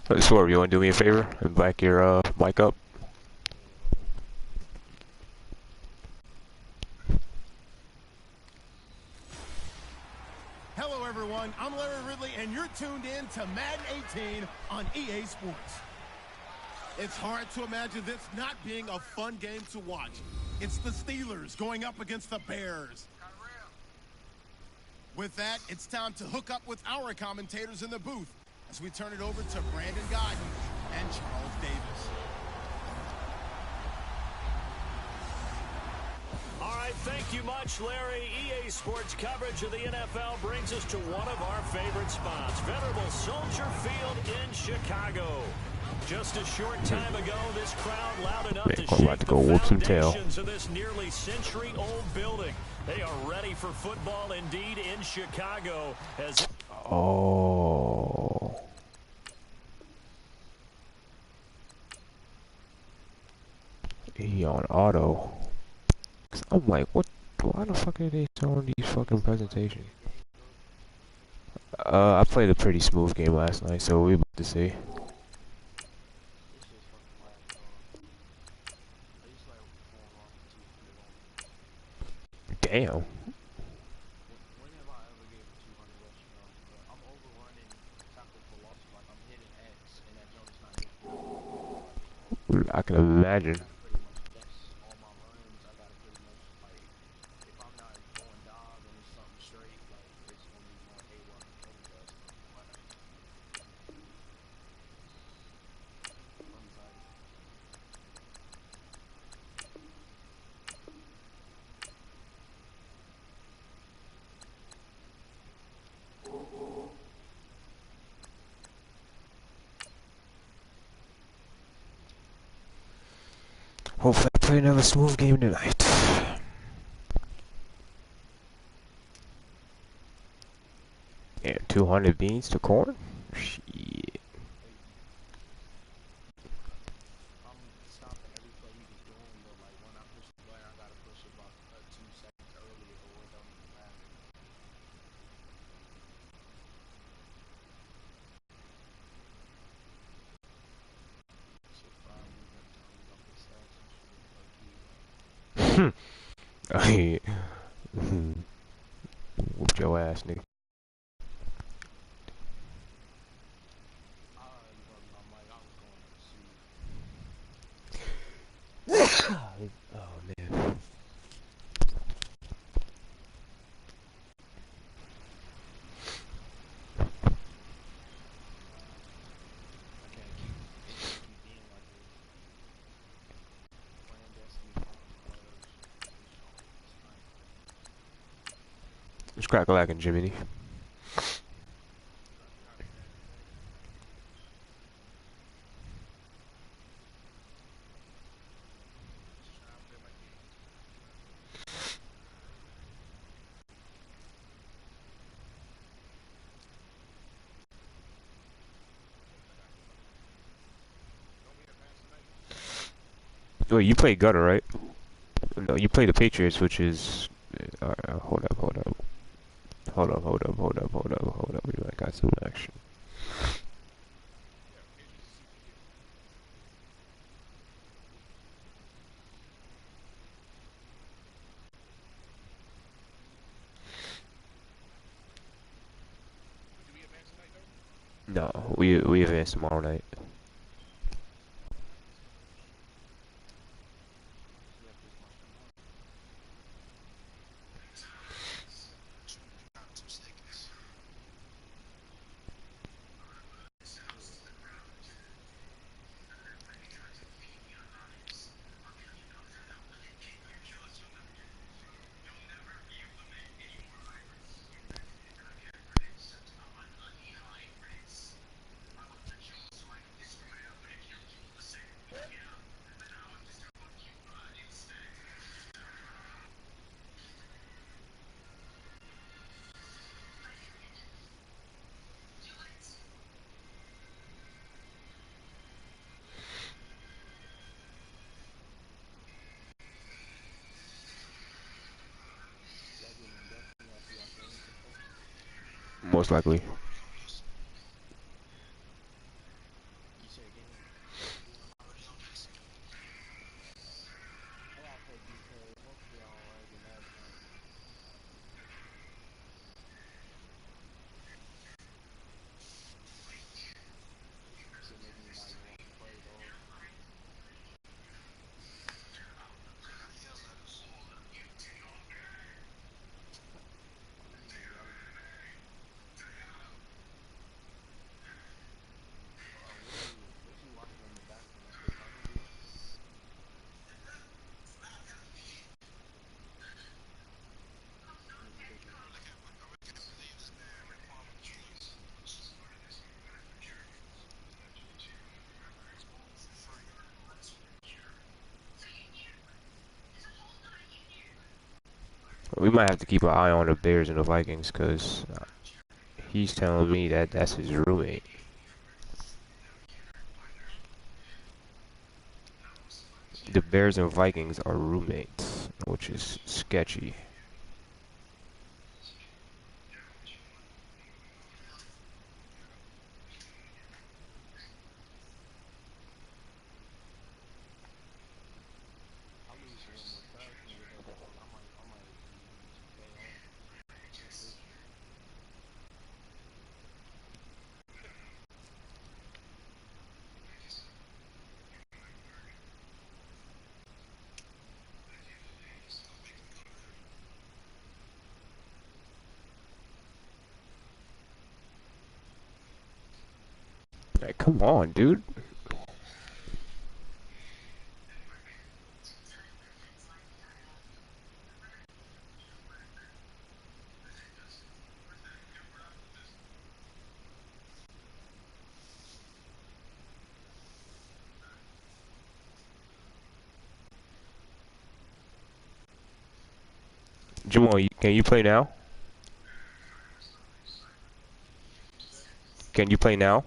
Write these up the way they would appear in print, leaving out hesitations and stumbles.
Swerve, you want to do me a favor and back your mic up? Hello everyone, I'm Larry Ridley and you're tuned in to Madden 18 on EA Sports. It's hard to imagine this not being a fun game to watch. It's the Steelers going up against the Bears. With that, it's time to hook up with our commentators in the booth as we turn it over to Brandon Godden and Charles Davis. All right, thank you much, Larry. EA Sports coverage of the NFL brings us to one of our favorite spots, venerable Soldier Field in Chicago. Just a short time ago, this crowd loud enough to shake the foundations of this nearly century-old building. They are ready for football indeed in Chicago. As Oh. He on auto. I'm like, what? Why the fuck are they showing these fucking presentations? I played a pretty smooth game last night, so we about to see. Damn. I can imagine. Hopefully I play another smooth game tonight. And 200 beans to corn? Shit. Hey, whoop your ass, nigga. Oh man. It's crack-a-lackin' Jiminy. Wait, you play gutter, right? No, you play the Patriots, which is... hold up. Hold up. We might got some action. No, we advance tomorrow night. Most likely. We might have to keep an eye on the Bears and the Vikings because he's telling me that that's his roommate. The Bears and Vikings are roommates, which is sketchy. Like, come on, dude. Jamal, can you play now? Can you play now?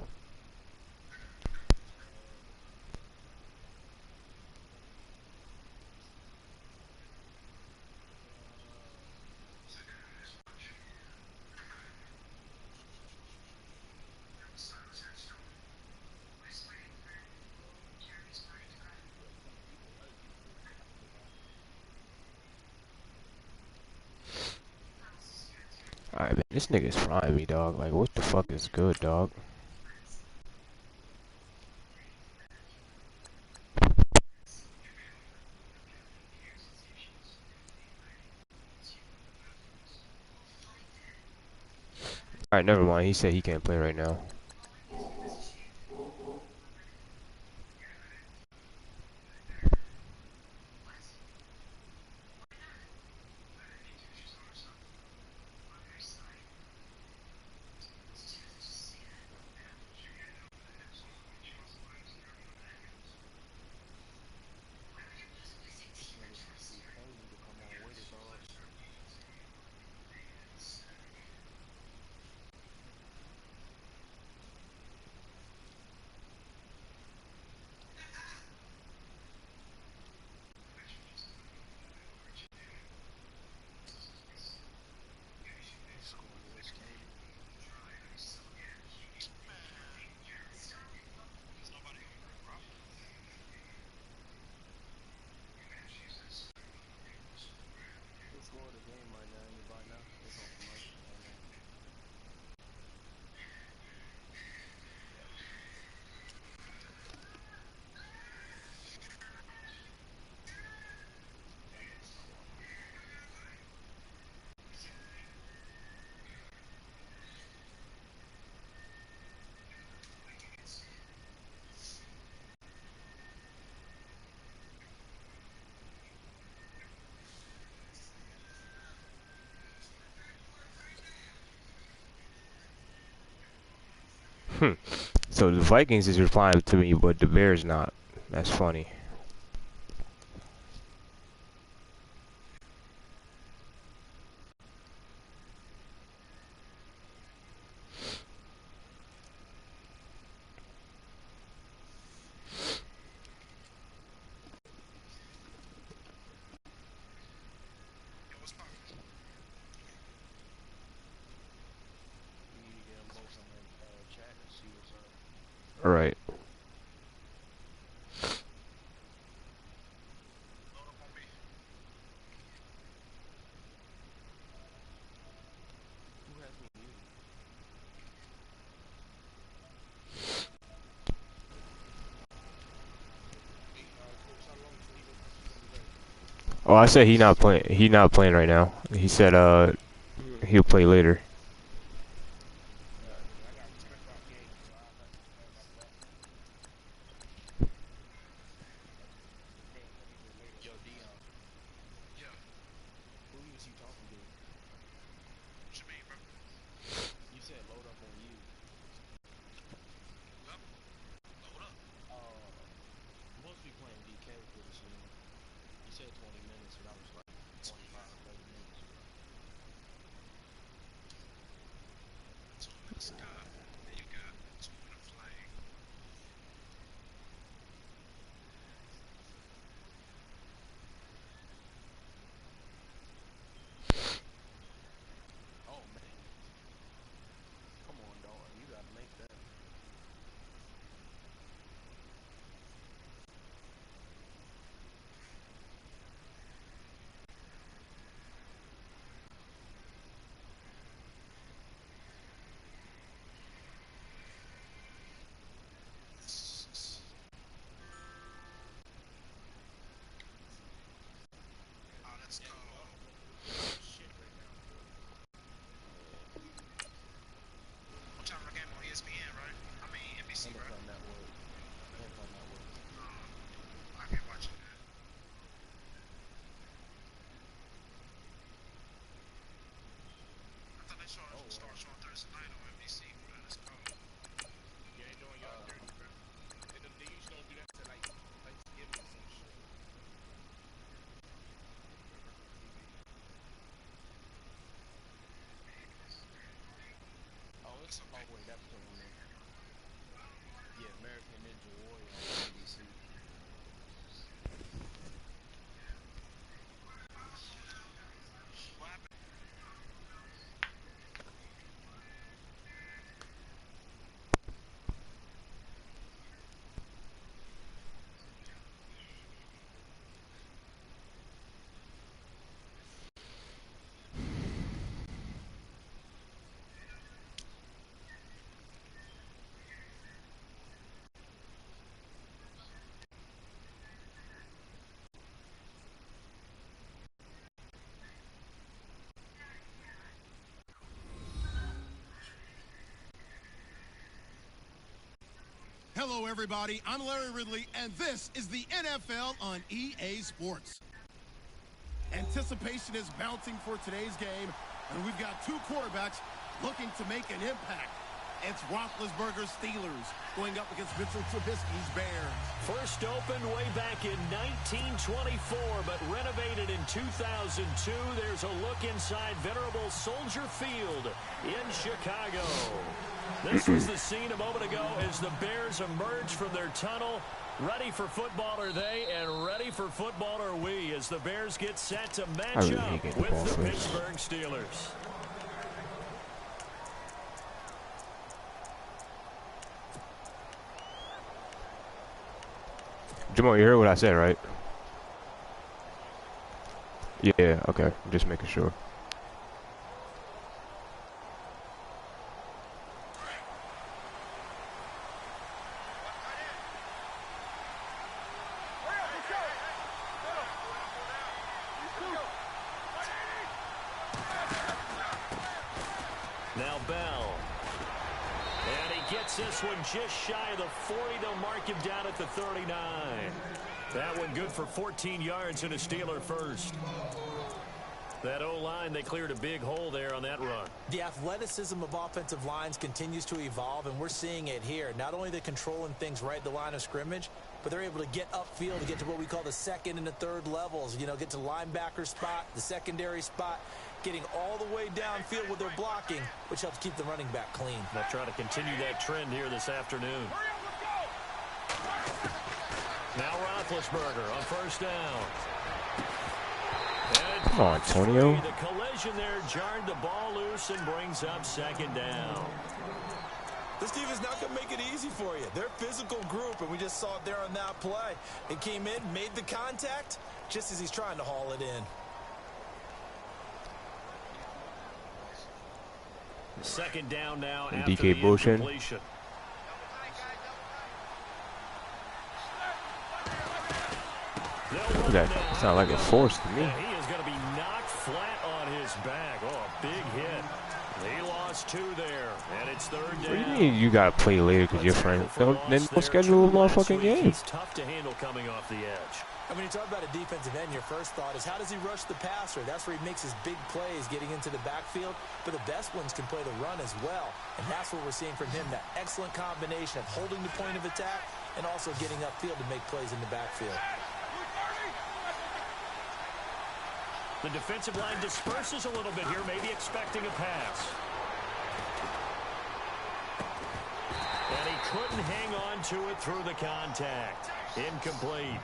Alright, man, this nigga's frying me, dog. Like, what the fuck is good, dog? Alright, never mind. He said he can't play right now. So the Vikings is replying to me, but the Bears not. That's funny. Alright. Oh, I said he not playing. He not playing right now. He said he'll play later. Hello, everybody. I'm Larry Ridley, and this is the NFL on EA Sports. Anticipation is mounting for today's game, and we've got two quarterbacks looking to make an impact. It's Roethlisberger's Steelers going up against Mitchell Trubisky's Bears. First opened way back in 1924, but renovated in 2002. There's a look inside venerable Soldier Field in Chicago. This was the scene a moment ago as the Bears emerged from their tunnel. Ready for football are they, and ready for football are we, as the Bears get set to match up with the Pittsburgh Steelers. Jamal, you heard what I said, right? Yeah, okay. I'm just making sure. Now Bell. And he gets this one just shy of the 40. They'll mark him down at the 39. That one good for 14 yards and a Steeler first. That O-line, they cleared a big hole there on that run. The athleticism of offensive lines continues to evolve, and we're seeing it here. Not only they're controlling things right at the line of scrimmage, but they're able to get upfield to get to what we call the second and the third levels. You know, get to the linebacker spot, the secondary spot, getting all the way downfield with their blocking, which helps keep the running back clean. They'll try to continue that trend here this afternoon. Now Roethlisberger on first down. Come on, Antonio. The collision there jarred the ball loose and brings up second down. This team is not going to make it easy for you. They're a physical group, and we just saw it there on that play. It came in, made the contact, just as he's trying to haul it in. Second down now after DK the Bullshit. incompletion. That sounds like a force to me. And he is going to be knocked flat on his back. Oh, a big hit. He lost two there, and it's third down. What do you mean you got to play later because you're friends? Then go schedule a motherfucking game. It's tough to handle coming off the edge. And when you talk about a defensive end, your first thought is how does he rush the passer? That's where he makes his big plays getting into the backfield. But the best ones can play the run as well. And that's what we're seeing from him, that excellent combination of holding the point of attack and also getting upfield to make plays in the backfield. The defensive line disperses a little bit here, maybe expecting a pass. And he couldn't hang on to it through the contact. Incomplete.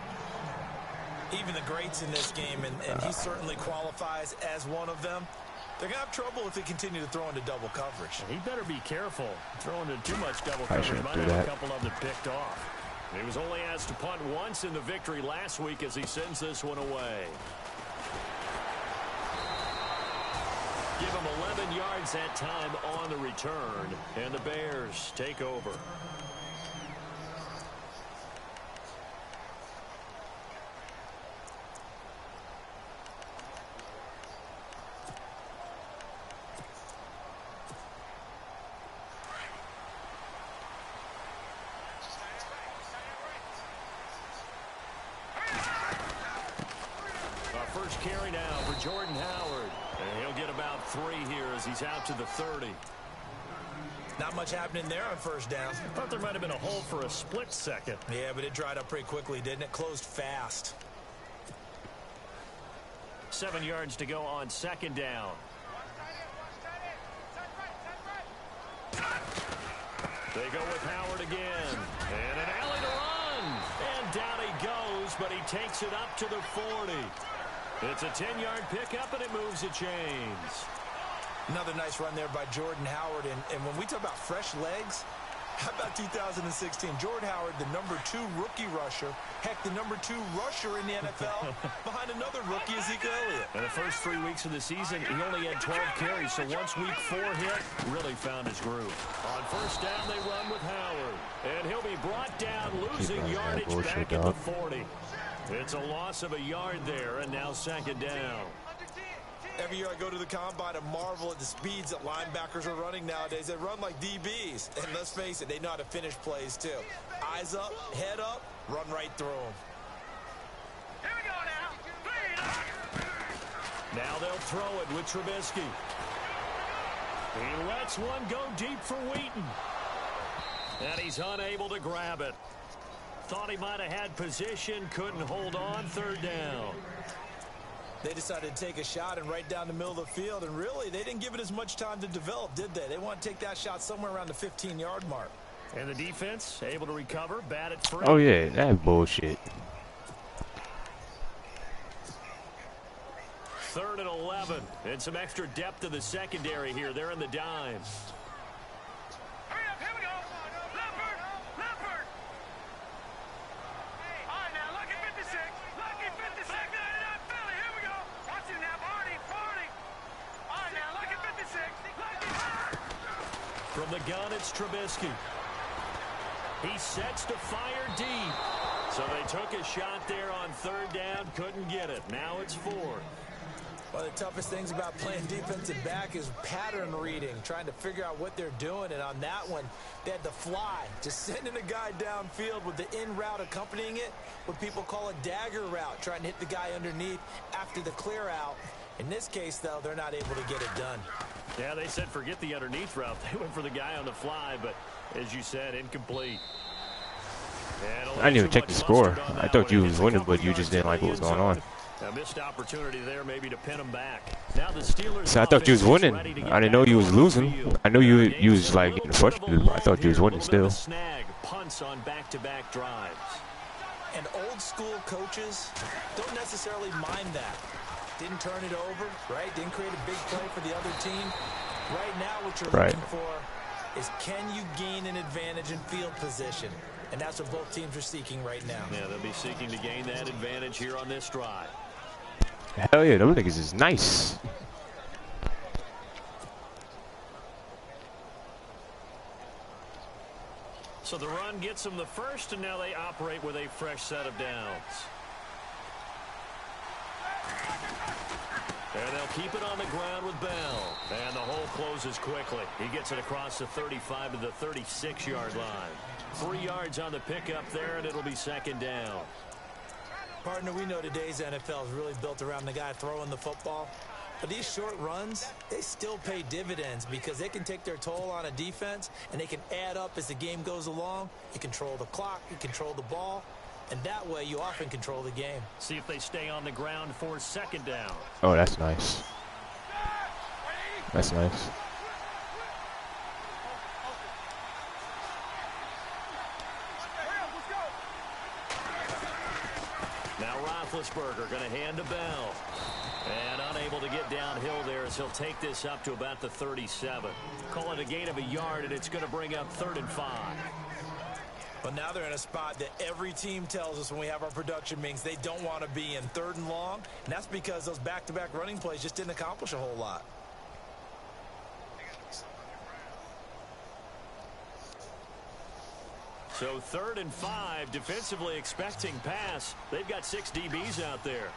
Even the greats in this game, and he certainly qualifies as one of them, they're going to have trouble if they continue to throw into double coverage. He better be careful. Throwing into too much double coverage might have a couple of them picked off. He was only asked to punt once in the victory last week as he sends this one away. Give him 11 yards that time on the return, and the Bears take over. Our first carry now for Jordan Howard. And he'll get about 3 here as he's out to the 30. Not much happening there on first down. Thought there might have been a hole for a split second. Yeah, but it dried up pretty quickly, didn't it? Closed fast. 7 yards to go on second down. They go with Howard again. And an alley to run. And down he goes, but he takes it up to the 40. It's a 10-yard pickup, and it moves the chains. Another nice run there by Jordan Howard. And when we talk about fresh legs, how about 2016? Jordan Howard, the #2 rookie rusher. Heck, the #2 rusher in the NFL behind another rookie, Ezekiel Elliott. In the first 3 weeks of the season, he only had 12 carries. So once week 4 hit, really found his groove. On first down, they run with Howard. And he'll be brought down, losing yardage back at the 40. It's a loss of a yard there, and now second down. Every year I go to the combine and marvel at the speeds that linebackers are running nowadays. They run like DBs. And let's face it, they know how to finish plays too. Eyes up, head up, run right through them. Here we go now. Now they'll throw it with Trubisky. He lets one go deep for Wheaton. And he's unable to grab it. Thought he might have had position, couldn't hold on, third down. They decided to take a shot and right down the middle of the field, and really, they didn't give it as much time to develop, did they? They want to take that shot somewhere around the 15-yard mark. And the defense able to recover, batted free. Oh yeah, that's bullshit. 3rd and 11, and some extra depth in the secondary here. They're in the dime. Hurry up, here we go. Leopard. All right, now, lucky 56. Lucky 56. Philly, here we go. Watch it now, Barney. All right, now, lucky 56. Lucky. From the gun, it's Trubisky. He sets to fire deep. So they took a shot there on 3rd down, couldn't get it. Now it's 4th. One of the toughest things about playing defensive back is pattern reading, trying to figure out what they're doing. And on that one, they had to fly, just sending a guy downfield with the in route accompanying it, what people call a dagger route, trying to hit the guy underneath after the clear out. In this case, though, they're not able to get it done. Yeah, they said forget the underneath route. They went for the guy on the fly, but as you said, incomplete. I didn't even check the score. I thought you was winning, but you just didn't like what was going on. A missed opportunity there maybe to pin him back. Now the Steelers. So I thought you was winning. I didn't know you was losing. I know you was like getting frustrated, but I thought you was winning still. Snag punts on back-to-back drives. And old school coaches don't necessarily mind that. Didn't turn it over, right? Didn't create a big play for the other team. Right now what you're looking for is can you gain an advantage in field position? And that's what both teams are seeking right now. Yeah, they'll be seeking to gain that advantage here on this drive. Hell yeah, them niggas is nice. So the run gets them the first, and now they operate with a fresh set of downs. And they'll keep it on the ground with Bell. And the hole closes quickly. He gets it across the 35 to the 36-yard line. 3 yards on the pickup there, and it'll be 2nd down. Partner, we know today's NFL is really built around the guy throwing the football. But these short runs, they still pay dividends because they can take their toll on a defense, and they can add up as the game goes along. You control the clock, you control the ball, and that way you often control the game. See if they stay on the ground for 2nd down. Oh, that's nice. That's nice. Now Roethlisberger going to hand to Bell. And unable to get downhill there as he'll take this up to about the 37. Call it a gain of a yard, and it's going to bring up 3rd and 5. But now they're in a spot that every team tells us when we have our production meetings they don't want to be in, 3rd and long. And that's because those back-to-back running plays just didn't accomplish a whole lot. So 3rd and 5, defensively expecting pass. They've got 6 DBs out there.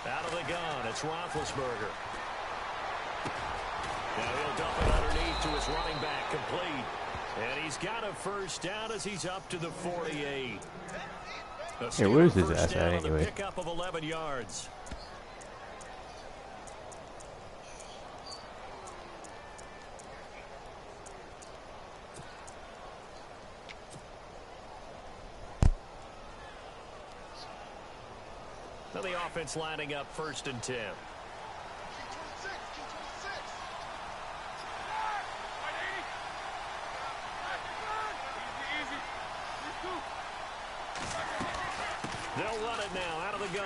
Out of the gun, it's Roethlisberger. Now he'll dump it underneath to his running back, complete. And he's got a 1st down as he's up to the 48. Hey, where's his ass at anyway? Pickup of 11 yards. Now the offense lining up 1st and 10. They'll run it now out of the gun.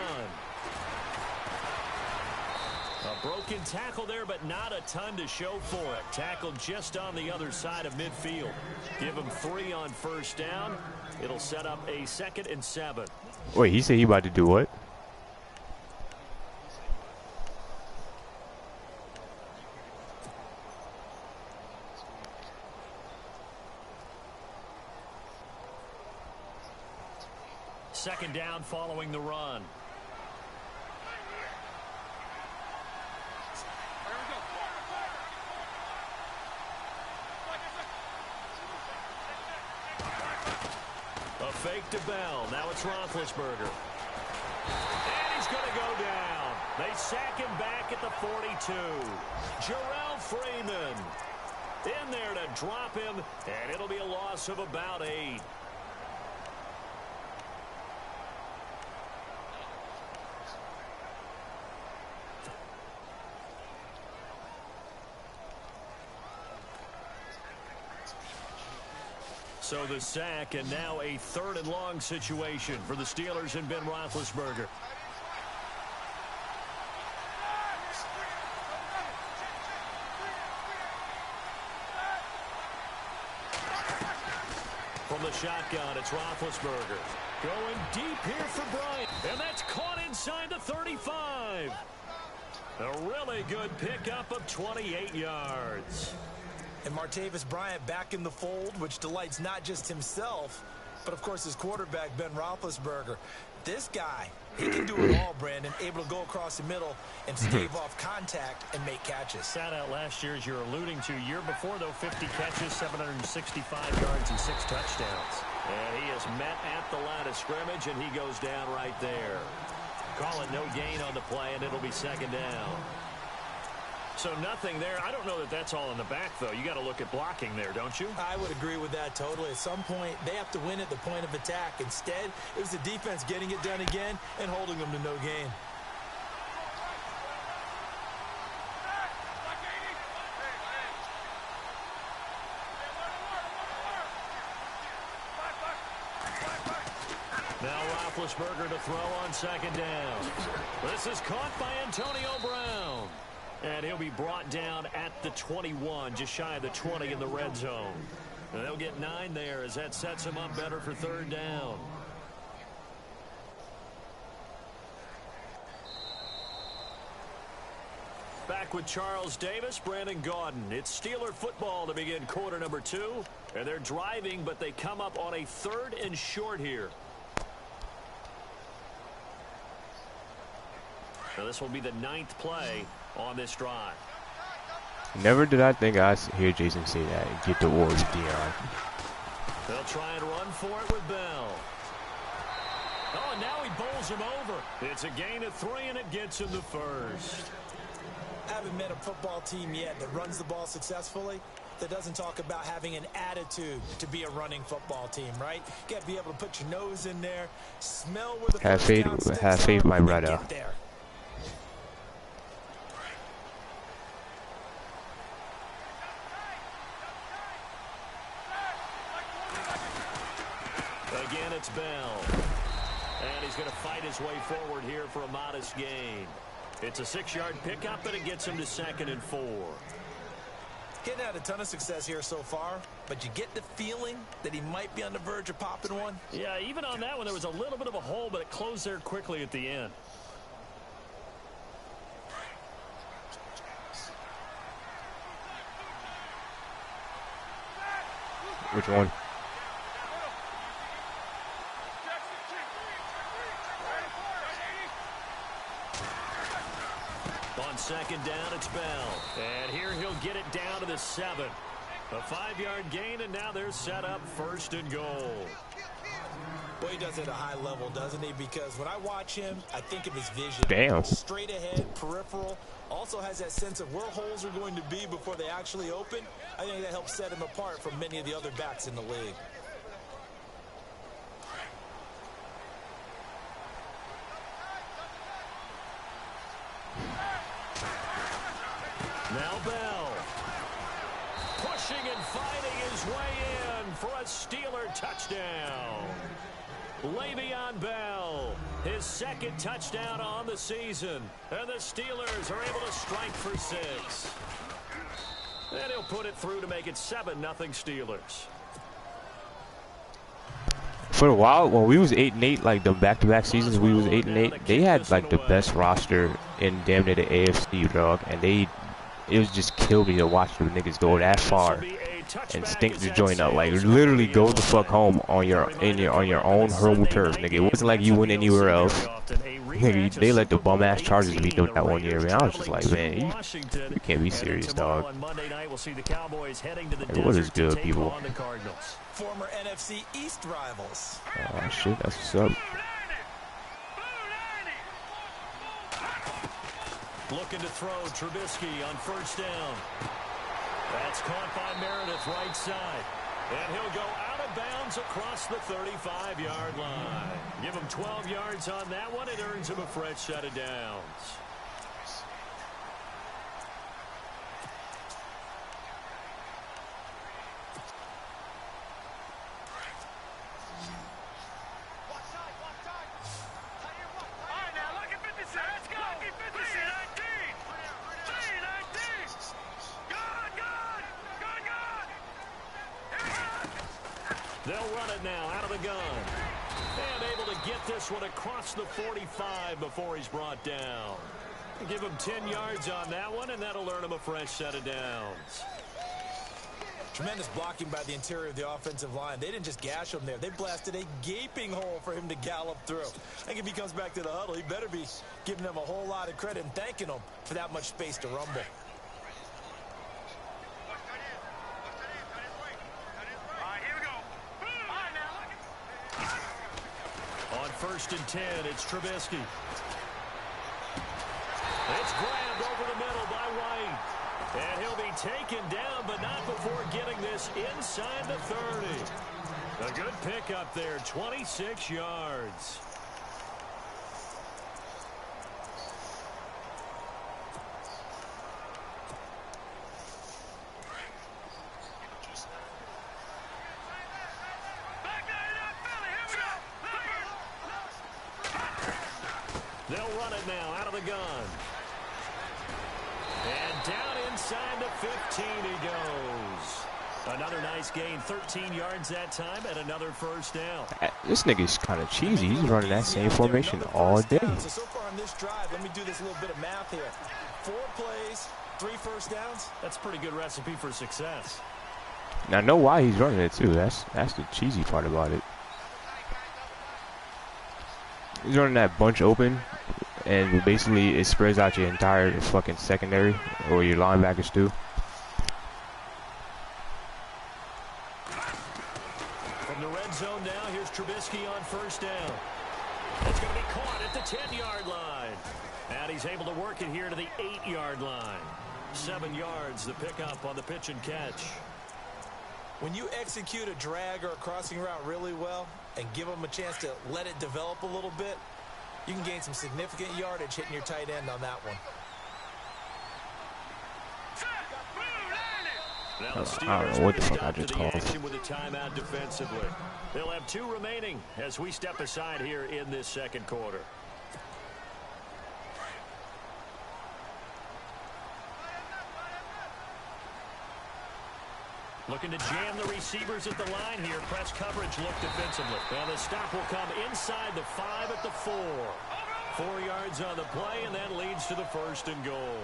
A broken tackle there, but not a ton to show for it. Tackled just on the other side of midfield. Give him 3 on 1st down. It'll set up a 2nd and 7. Wait, he said he about to do what? second down following the run. A fake to Bell. Now it's Roethlisberger. And he's going to go down. They sack him back at the 42. Jarrell Freeman in there to drop him, and it'll be a loss of about 8. So the sack, and now a 3rd and long situation for the Steelers and Ben Roethlisberger. From the shotgun, it's Roethlisberger. Going deep here for Bryant, and that's caught inside the 35. A really good pickup of 28 yards. And Martavis Bryant back in the fold, which delights not just himself, but of course his quarterback, Ben Roethlisberger. This guy, he can do it all, Brandon, able to go across the middle and stave off contact and make catches. Sat out last year, as you're alluding to. Year before, though, 50 catches, 765 yards, and 6 touchdowns. And he is met at the line of scrimmage, and he goes down right there. Call it no gain on the play, and it'll be second down. So nothing there. I don't know that that's all in the back, though. You got to look at blocking there, don't you? I would agree with that totally. At some point, they have to win at the point of attack. Instead, it was the defense getting it done again and holding them to no gain. Now Roethlisberger to throw on second down. This is caught by Antonio Brown. And he'll be brought down at the 21, just shy of the 20 in the red zone. And they'll get 9 there as that sets him up better for 3rd down. Back with Charles Davis, Brandon Gaudin. It's Steeler football to begin quarter number 2. And they're driving, but they come up on a 3rd and short here. So this will be the 9th play on this drive. Never did I think I'd hear Jason say that. Get the Warriors, Dion. They'll try and run for it with Bell. Oh, and now he bowls him over. It's a gain of 3, and it gets him the first. I haven't met a football team yet that runs the ball successfully that doesn't talk about having an attitude to be a running football team, right? You got to be able to put your nose in there, smell where the have faith, my brother. There. Again, it's Bell. And he's going to fight his way forward here for a modest gain. It's a 6-yard pickup, and it gets him to 2nd and 4. Getting had a ton of success here so far, but you get the feeling that he might be on the verge of popping one. Yeah, even on that one, there was a little bit of a hole, but it closed there quickly at the end. Which one? On second down, it's Bell. And here he'll get it down to the 7. A 5-yard gain, and now they're set up 1st and goal. Well, he does it at a high level, doesn't he? Because when I watch him, I think of his vision. Damn. Straight ahead, peripheral. Also has that sense of where holes are going to be before they actually open. I think that helps set him apart from many of the other backs in the league. Now Bell. Pushing and fighting his way in for a Steeler touchdown. Le'Veon Bell, his 2nd touchdown on the season. And the Steelers are able to strike for 6. And he'll put it through to make it 7-0 Steelers. For a while, when we was 8-8, like the back-to-back seasons, we was 8-8. They had like the best roster in damn near the AFC, dog, and it was just kill me to watch the niggas go that far. This will be a touchback and stink is the at joint up. Like sales. literally go the fuck home on your own home turf, nigga. It wasn't like you went anywhere else. Nigga, they let the bum ass Chargers beat them that one year, man. I was just like, man, you can't be serious, dog. On Monday night, we'll see the Cowboys heading to the Like, what is desert to good, take people? on the Cardinals. Former NFC East rivals. Oh shit, that's what's up. Looking to throw Trubisky on first down. That's caught by Meredith right side. And he'll go out of bounds across the 35-yard line. Give him 12 yards on that one. It earns him a fresh set of downs. They'll run it now out of the gun. And able to get this one across the 45 before he's brought down. Give him 10 yards on that one, and that'll earn him a fresh set of downs. Tremendous blocking by the interior of the offensive line. They didn't just gash him there. They blasted a gaping hole for him to gallop through. I think if he comes back to the huddle, he better be giving them a whole lot of credit and thanking them for that much space to rumble. On first and 10, it's Trubisky. It's grabbed over the middle by White. And he'll be taken down, but not before getting this inside the 30. A good pickup there, 26 yards. They'll run it now out of the gun. And down inside the 15 he goes. Another nice gain, 13 yards that time, and another first down. This nigga's kind of cheesy. He's running that same formation all day. So far on this drive, let me do this little bit of math here. 4 plays, 3 first downs. That's a pretty good recipe for success. Now I know why he's running it too. That's the cheesy part about it. He's running that bunch open, and basically it spreads out your entire fucking secondary, or your linebackers too. From the red zone now, here's Trubisky on first down. It's going to be caught at the 10-yard line. And he's able to work it here to the 8-yard line. 7 yards, the pickup on the pitch and catch. When you execute a drag or a crossing route really well and give them a chance to let it develop a little bit, you can gain some significant yardage hitting your tight end on that one. I don't know what the fuck I just called. With a timeout defensively. They'll have 2 remaining as we step aside here in this second quarter. Looking to jam the receivers at the line here. Press coverage look defensively. And the stop will come inside the 5 at the 4. 4 yards on the play, and that leads to the first and goal.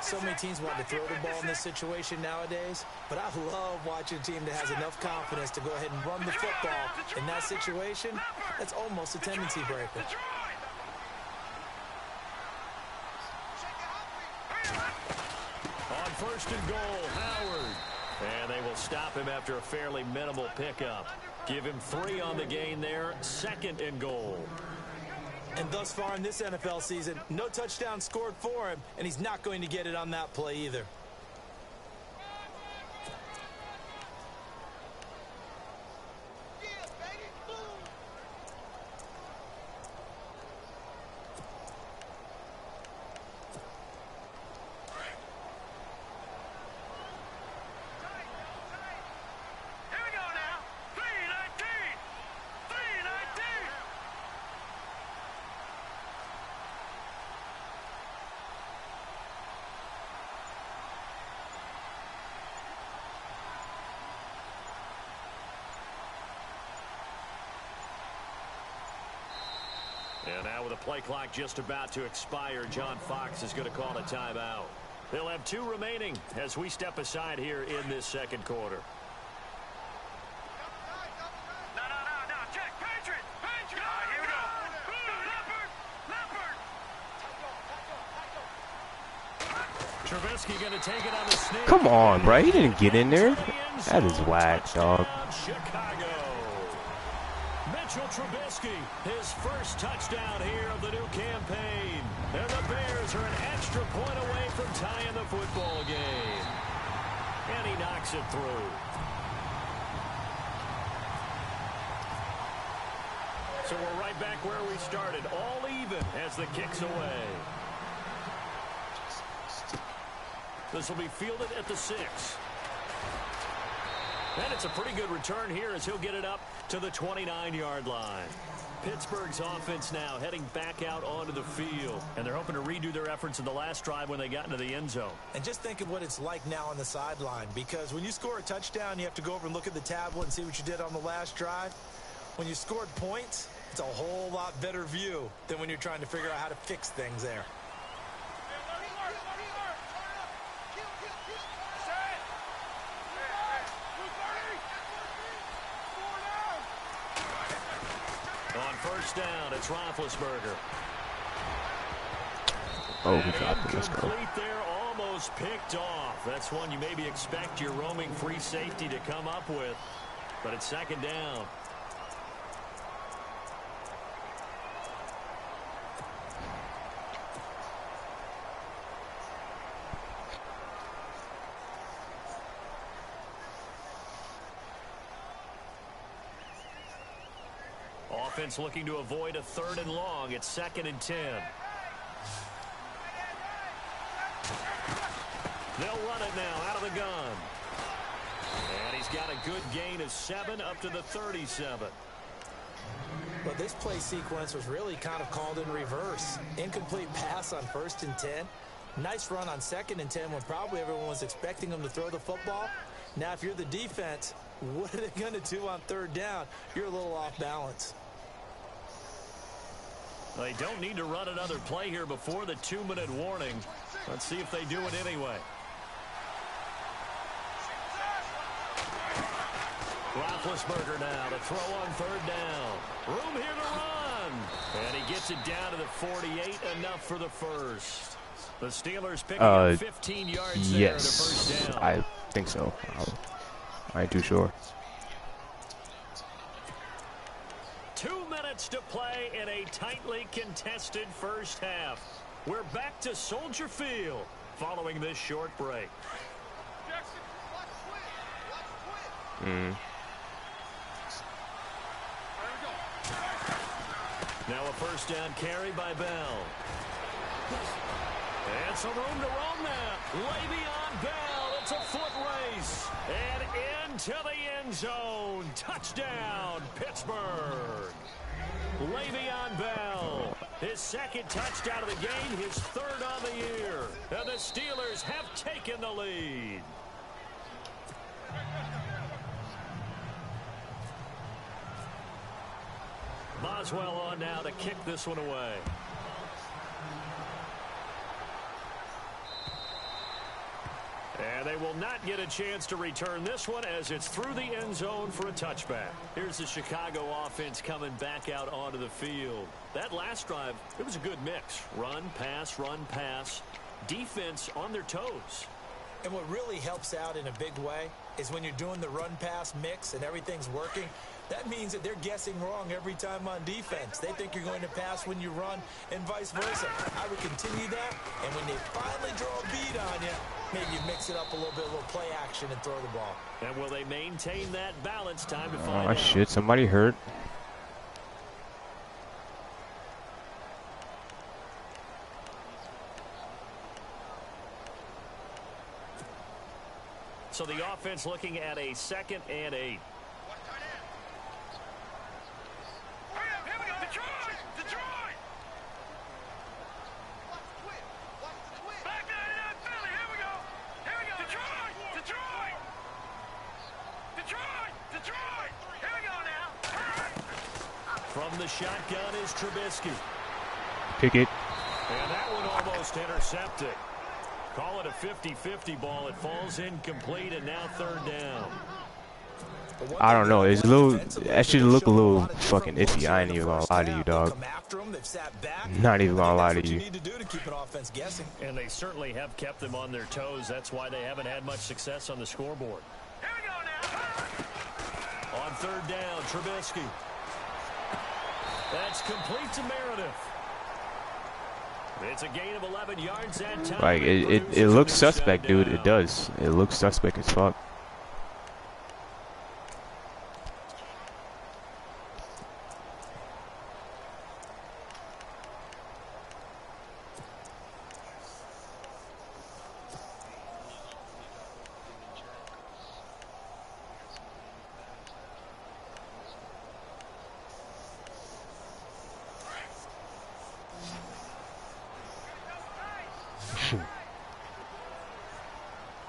So many teams want to throw the ball in this situation nowadays, but I love watching a team that has enough confidence to go ahead and run the football. In that situation, that's almost a tendency breaker. On first and goal, Howard. And they will stop him after a fairly minimal pickup. Give him 3 on the gain there. 2nd and goal. And thus far in this NFL season, no touchdown scored for him, and he's not going to get it on that play either. And now with the play clock just about to expire, John Fox is going to call a timeout. They'll have 2 remaining as we step aside here in this second quarter. No, Jack, Patriot! Here we go. Leopard! Trubisky going to take it on the sneak. Come on, bro. He didn't get in there. That is whack, dog. Chicago. Mitchell Trubisky, his first touchdown here of the new campaign. And the Bears are an extra point away from tying the football game. And he knocks it through. So we're right back where we started, all even as the kick's away. This will be fielded at the 6. And it's a pretty good return here as he'll get it up to the 29-yard line. Pittsburgh's offense now heading back out onto the field. And they're hoping to redo their efforts in the last drive when they got into the end zone. And just think of what it's like now on the sideline. Because when you score a touchdown, you have to go over and look at the tablet and see what you did on the last drive. When you scored points, it's a whole lot better view than when you're trying to figure out how to fix things there. On first down, it's Roethlisberger. Oh, he dropped it. Let's go. Incomplete there, almost picked off. That's one you maybe expect your roaming free safety to come up with. But it's second down. Offense looking to avoid a 3rd and long. It's 2nd and 10. They'll run it now out of the gun. And he's got a good gain of 7 up to the 37. But this play sequence was really kind of called in reverse. Incomplete pass on 1st and 10. Nice run on 2nd and 10 when probably everyone was expecting him to throw the football. Now, if you're the defense, what are they going to do on 3rd down? You're a little off balance. They don't need to run another play here before the 2-minute warning. Let's see if they do it anyway. Roethlisberger now to throw on 3rd down. Room here to run. And he gets it down to the 48, enough for the first. The Steelers picking up 15 yards there to first down. I think so. I ain't too sure. 2 minutes to play in a tightly contested first half. We're back to Soldier Field following this short break. Now a first down carry by Bell. And some room to roam now. Le'Veon Bell, it's a foot race. And into the end zone. Touchdown, Pittsburgh. Le'Veon Bell, his 2nd touchdown of the game, his 3rd on the year. And the Steelers have taken the lead. Boswell on now to kick this one away. And they will not get a chance to return this one as it's through the end zone for a touchback. Here's the Chicago offense coming back out onto the field. That last drive, it was a good mix. Run, pass, defense on their toes. And what really helps out in a big way is when you're doing the run-pass mix and everything's working, that means that they're guessing wrong every time on defense. They think you're going to pass when you run and vice versa. I would continue that, and when they finally draw a bead on you, maybe you mix it up a little bit, a little play action and throw the ball. And will they maintain that balance? Time to find Oh, out. shit. Somebody hurt. So the offense looking at a 2nd and 8. Here we go. Detroit! Back 99 Philly. Here we go. Detroit! Here we go now. From the shotgun is Trubisky. Pick it. And that one almost intercepted. Call it a 50-50 ball. It falls incomplete, and now third down. I don't know. It's a little. That should look a little fucking iffy. I ain't even gonna lie to you, dog. Not even gonna lie to you. And they certainly have kept them on their toes. That's why they haven't had much success on the scoreboard. Here we go now. On third down, Trubisky. That's complete to Meredith. It's a gain of 11 yards that time. Like it looks suspect, dude. It does. It looks suspect as fuck.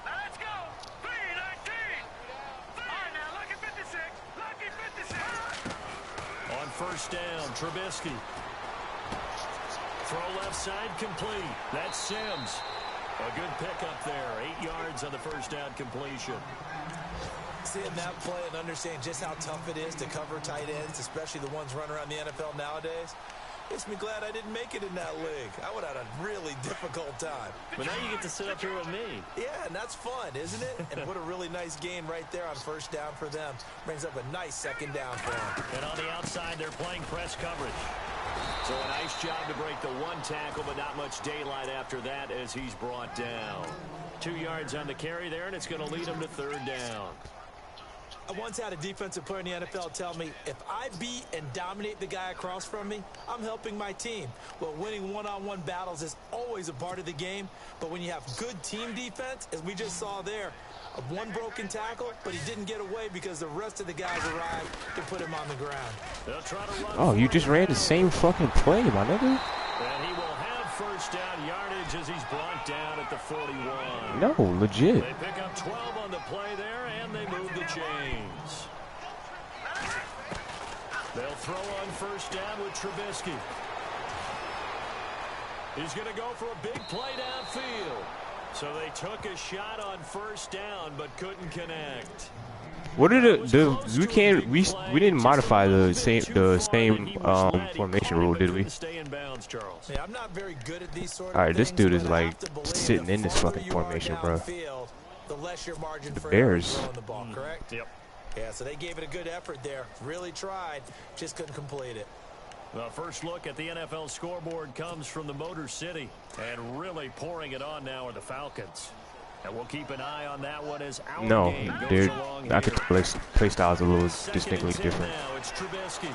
Let's go. 3-19. All right, now lucky 56. Lucky 56. On first down, Trubisky. Throw left side complete. That's Sims. A good pickup there. 8 yards on the first down completion. Seeing that play and understanding just how tough it is to cover tight ends, especially the ones running around the NFL nowadays, makes me glad I didn't make it in that league. I would have had a really difficult time. But now you get to sit up here with me. Yeah, and that's fun, isn't it? And what a really nice gain right there on first down for them. Brings up a nice second down for them. And on the outside, they're playing press coverage. So a nice job to break the one tackle, but not much daylight after that as he's brought down. 2 yards on the carry there, and it's going to lead him to third down. I once had a defensive player in the NFL tell me, if I beat and dominate the guy across from me, I'm helping my team. Well, winning one-on-one battles is always a part of the game, but when you have good team defense, as we just saw there, one broken tackle, but he didn't get away because the rest of the guys arrived to put him on the ground. They'll try to run. Oh, you just ran the same fucking play, my nigga. And he will have first down yardage as he's brought down at the 41. No, legit. They pick up 12 on the play there, and they move the chains. They'll throw on first down with Trubisky. He's going to go for a big play downfield. So they took a shot on first down, but couldn't connect. What did we didn't modify the same formation rule, did we? Yeah, I'm not very good at these sort of All right, this things, dude is but I like have to believe sitting the in this farther fucking you are formation, bro. downfield, the less your margin The for Bears. throwing the ball, correct? Yep. Yeah, so they gave it a good effort there. Really tried, just couldn't complete it. The first look at the NFL scoreboard comes from the Motor City, and really pouring it on now are the Falcons. And we'll keep an eye on that one as our game goes dude, along I could here. play styles a little Second distinctly and 10 different. Now it's Trubisky.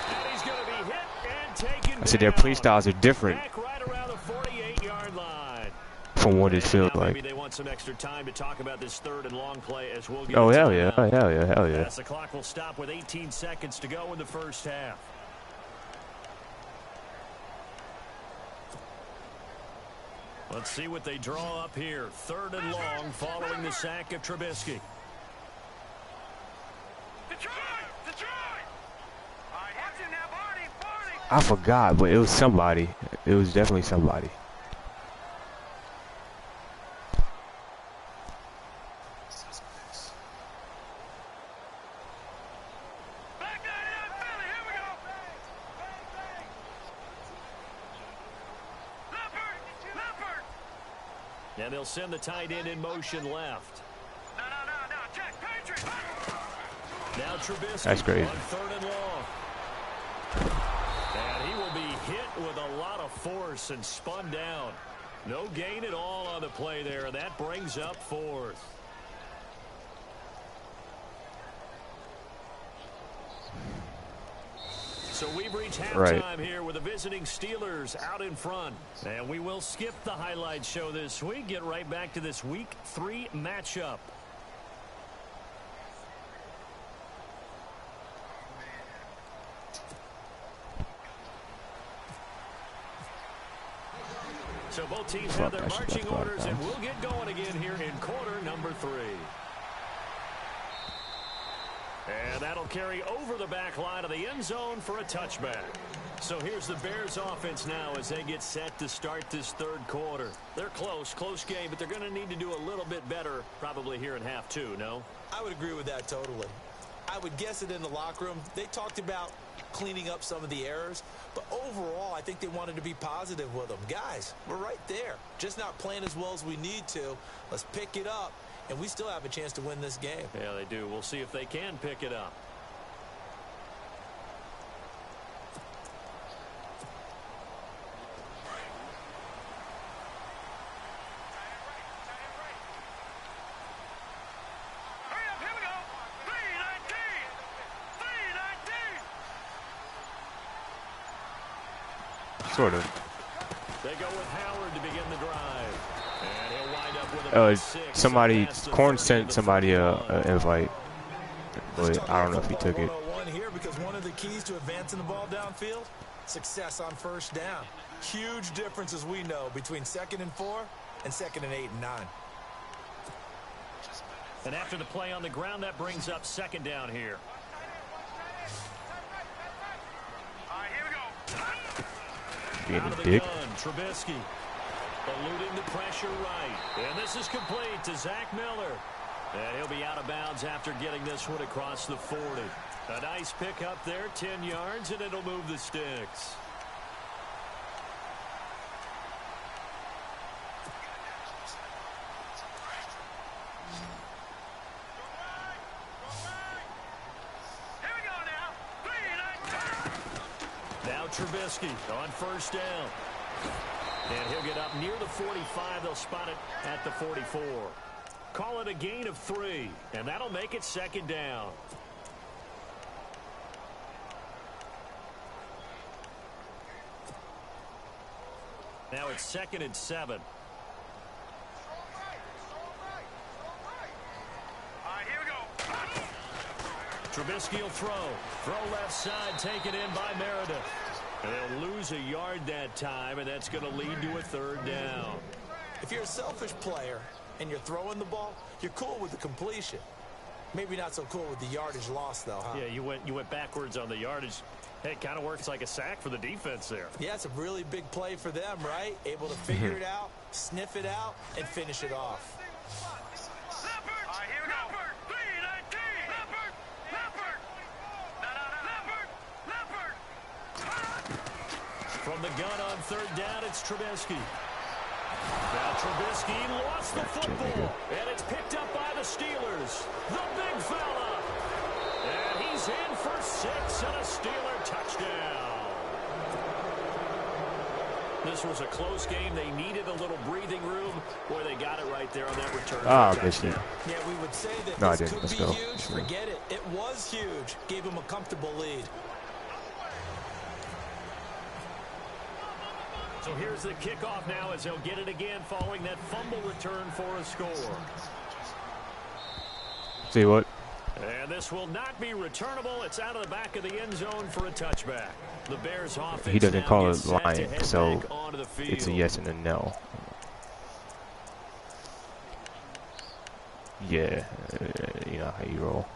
And he's going to be hit and taken I said their down. play styles are different Back right around the 48-yard line. from what it feels Maybe like. they want some extra time to talk about this third and long play as we'll get Oh into hell it yeah, now. hell yeah, hell yeah. As the clock will stop with 18 seconds to go in the first half. Let's see what they draw up here. Third and long following the sack of Trubisky. Detroit! Detroit! All right, watch him now, Barney! I forgot, but it was somebody. It was definitely somebody. Back down in Philly, here we go! Leopard! And they'll send the tight end in motion left. No, check, Patriot! Now Trubisky That's great. on third and long. And he will be hit with a lot of force and spun down. No gain at all on the play there, and that brings up fourth. So we've reached halftime here with the visiting Steelers out in front. And we will skip the highlight show this week. Get right back to this Week 3 matchup. So both teams have their marching orders, and we'll get going again here in quarter number 3. And that'll carry over the back line of the end zone for a touchback. So here's the Bears offense now as they get set to start this third quarter. They're close game, but they're going to need to do a little bit better probably here in half two, no? I would agree with that totally. I would guess it in the locker room. They talked about cleaning up some of the errors, but overall, I think they wanted to be positive with them. Guys, we're right there. Just not playing as well as we need to. Let's pick it up, and we still have a chance to win this game. Yeah, they do. We'll see if they can pick it up. Sort of. They go with Howard to begin the drive. And he'll wind up with somebody, Corn sent somebody an invite, but I don't know if he took it. Here because one of the keys to advancing the ball downfield, success on first down. Huge difference, as we know, between 2nd and 4 and 2nd and 8 and 9. And after the play on the ground, that brings up 2nd down here. Being Out of a the dick. gun, Trubisky eluding the pressure right. And this is complete to Zach Miller. And he'll be out of bounds after getting this one across the 40. A nice pick up there, 10 yards, and it'll move the sticks. Trubisky on first down. And he'll get up near the 45. They'll spot it at the 44. Call it a gain of 3. And that'll make it 2nd down. Now it's 2nd and 7. Trubisky will throw. Throw left side, taken in by Meredith. They'll lose a yard that time, and that's going to lead to a 3rd down. If you're a selfish player and you're throwing the ball, you're cool with the completion. Maybe not so cool with the yardage loss, though, huh? Yeah, you went backwards on the yardage. Hey, it kind of works like a sack for the defense there. Yeah, it's a really big play for them, right? Able to figure it out, sniff it out, and finish it off. From the gun on 3rd down, it's Trubisky. Now Trubisky lost the football, and it's picked up by the Steelers. The big fella. And he's in for 6 and a Steeler touchdown. This was a close game. They needed a little breathing room. Boy, they got it right there on that return. I missed it. Yeah, we would say that No, I this didn't. could Let's be go. huge. Forget it. It was huge. Gave him a comfortable lead. So here's the kickoff now as they'll get it again following that fumble return for a score. See what? And this will not be returnable. It's out of the back of the end zone for a touchback. The Bears offense He doesn't now call gets it set to lying, head so back onto the field. it's a yes and a no. Yeah, you know how you roll.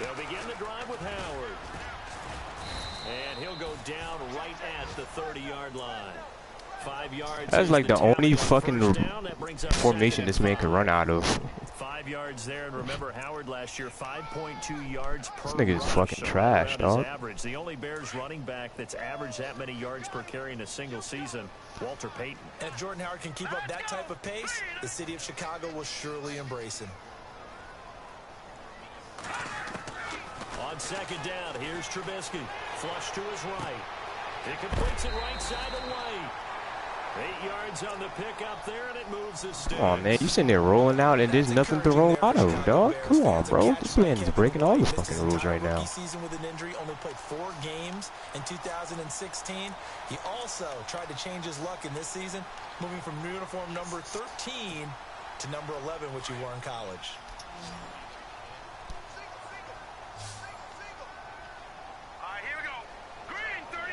They'll begin the drive with Howard. And he'll go down right at the 30-yard line. 5 yards. That's like the only fucking formation formation this man can run out of. 5 yards there, and remember Howard last year, 5.2 yards per This nigga is rush, fucking so trash, around his dog. average. The only Bears running back that's averaged that many yards per carry in a single season, Walter Payton. And if Jordan Howard can keep up that type of pace, the city of Chicago will surely embrace him. On 2nd down, here's Trubisky. Flush to his right. He completes it right side to White. 8 yards on the pickup there, and it moves the sticks. Come on, man. You sitting there rolling out, and there's nothing to roll out of, dog. Come on, bro. This man is breaking all the fucking rules right now. Season with an injury, only played 4 games in 2016. He also tried to change his luck in this season, moving from uniform number 13 to number 11, which he wore in college. All right, here we go. Green, 39.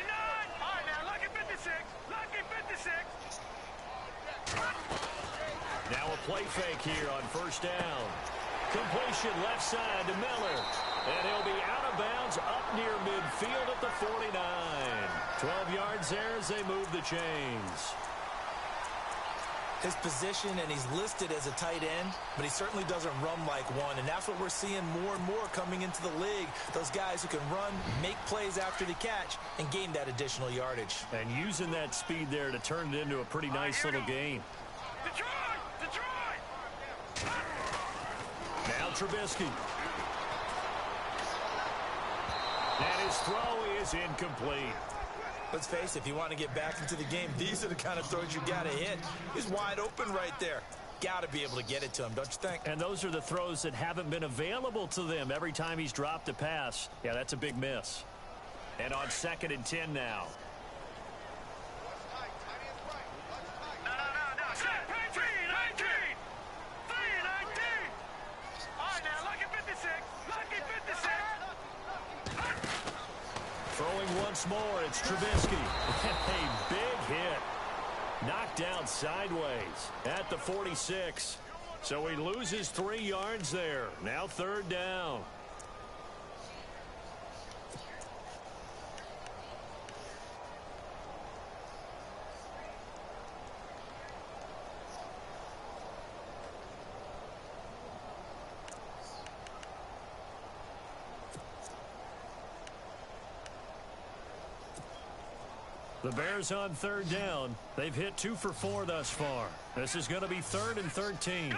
All right, now, lucky 56. Lucky 56. play fake here on first down. Completion left side to Miller. And he'll be out of bounds up near midfield at the 49. 12 yards there as they move the chains. His position, and he's listed as a tight end, but he certainly doesn't run like one, and that's what we're seeing more and more coming into the league. Those guys who can run, make plays after the catch, and gain that additional yardage. And using that speed there to turn it into a pretty nice little gain. Detroit! Now Trubisky. And his throw is incomplete. Let's face it, if you want to get back into the game, these are the kind of throws you got to hit. He's wide open right there. Got to be able to get it to him, don't you think? And those are the throws that haven't been available to them every time he's dropped a pass. Yeah, that's a big miss. And on 2nd and 10 now. No. Set. 19. 3-19. All right, now, lucky 56. Lucky 56. Throwing once more, it's Trubisky. A big hit. Knocked down sideways at the 46. So he loses 3 yards there. Now 3rd down. The Bears on 3rd down. They've hit 2 for 4 thus far. This is going to be 3rd and 13.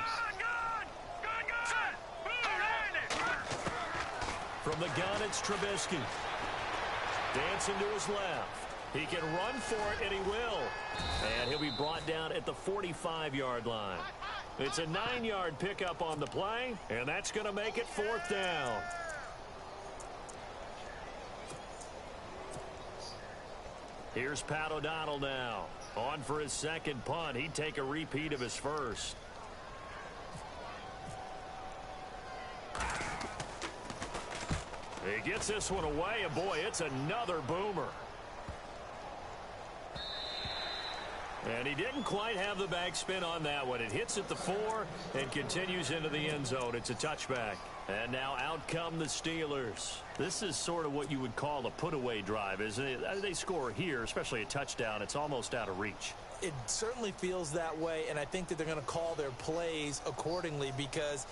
From the gun, it's Trubisky. Dancing to his left. He can run for it, and he will. And he'll be brought down at the 45-yard line. It's a 9-yard pickup on the play, and that's going to make it 4th down. Here's Pat O'Donnell now. On for his 2nd punt. He'd take a repeat of his first. He gets this one away, and boy, it's another boomer. And he didn't quite have the backspin on that one. It hits at the 4 and continues into the end zone. It's a touchback. And now out come the Steelers. This is sort of what you would call a put-away drive, isn't it? They score here, especially a touchdown. It's almost out of reach. It certainly feels that way, and I think that they're going to call their plays accordingly, because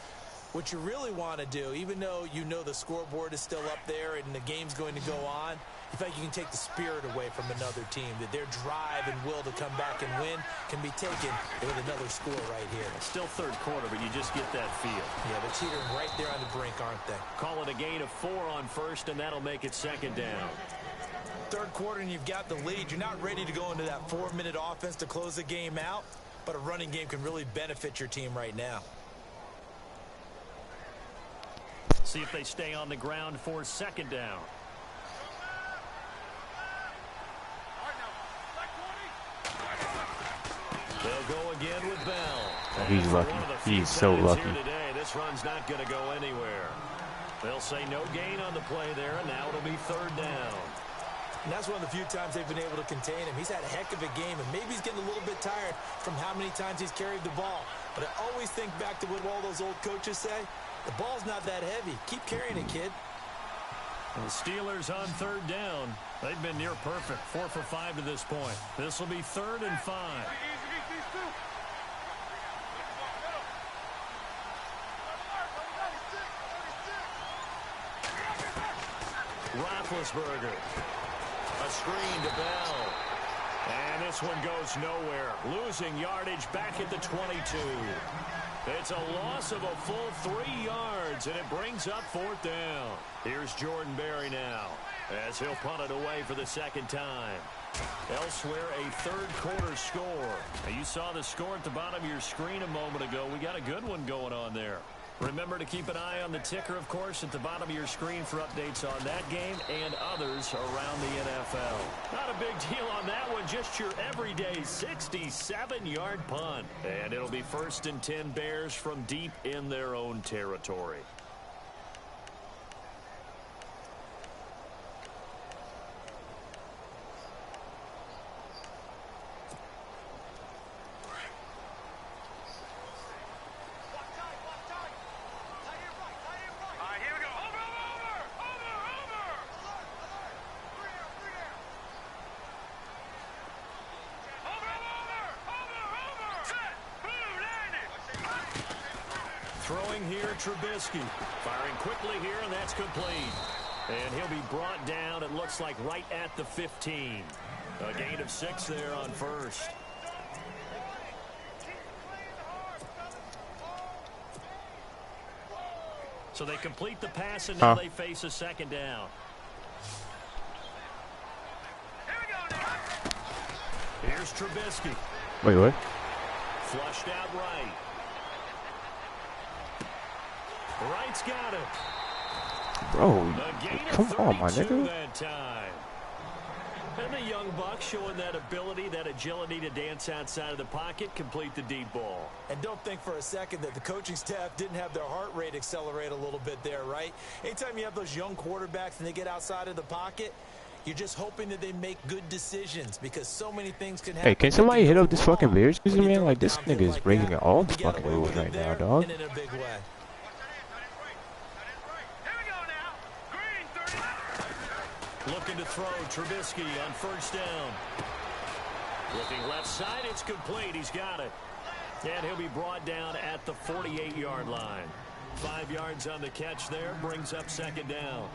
what you really want to do, even though you know the scoreboard is still up there and the game's going to go on, in fact, you can take the spirit away from another team, that their drive and will to come back and win can be taken with another score right here. Still 3rd quarter, but you just get that feel. Yeah, they're teetering right there on the brink, aren't they? Call it a gain of 4 on 1st, and that'll make it 2nd down. 3rd quarter, and you've got the lead. You're not ready to go into that 4-minute offense to close the game out, but a running game can really benefit your team right now. See if they stay on the ground for 2nd down. They'll go again with Bell. Oh, he's lucky. He's so lucky. Today, this run's not going to go anywhere. They'll say no gain on the play there, and now it'll be 3rd down. And that's one of the few times they've been able to contain him. He's had a heck of a game, and maybe he's getting a little bit tired from how many times he's carried the ball. But I always think back to what all those old coaches say. The ball's not that heavy. Keep carrying it, kid. The Steelers on 3rd down. They've been near perfect. 4 for 5 to this point. This will be 3rd and 5. Roethlisberger. A screen to Bell. And this one goes nowhere. Losing yardage back at the 22. It's a loss of a full 3 yards, and it brings up 4th down. Here's Jordan Berry now, as he'll punt it away for the 2nd time. Elsewhere, a 3rd quarter score. Now, you saw the score at the bottom of your screen a moment ago. We got a good one going on there. Remember to keep an eye on the ticker, of course, at the bottom of your screen for updates on that game and others around the NFL. Not a big deal on that one, just your everyday 67-yard punt. And it'll be 1st and 10 Bears from deep in their own territory. Throwing here, Trubisky. Firing quickly here, and that's complete. And he'll be brought down, it looks like, right at the 15. A gain of 6 there on first. So they complete the pass, and now they face a second down. Here's Trubisky. Wait, what? Flushed out right. Right's got it. Bro, come on, my nigga. That time. And the young buck showing that ability, that agility to dance outside of the pocket, complete the deep ball. And don't think for a second that the coaching staff didn't have their heart rate accelerate a little bit there, right? Anytime you have those young quarterbacks and they get outside of the pocket, you're just hoping that they make good decisions because so many things can happen. Hey, can somebody hit up this fucking Bears? Man, like, this nigga is breaking all the fucking rules right now, dog. And in a big way. Looking to throw, Trubisky on first down. Looking left side, it's complete. He's got it. And he'll be brought down at the 48-yard line. 5 yards on the catch there, brings up second down.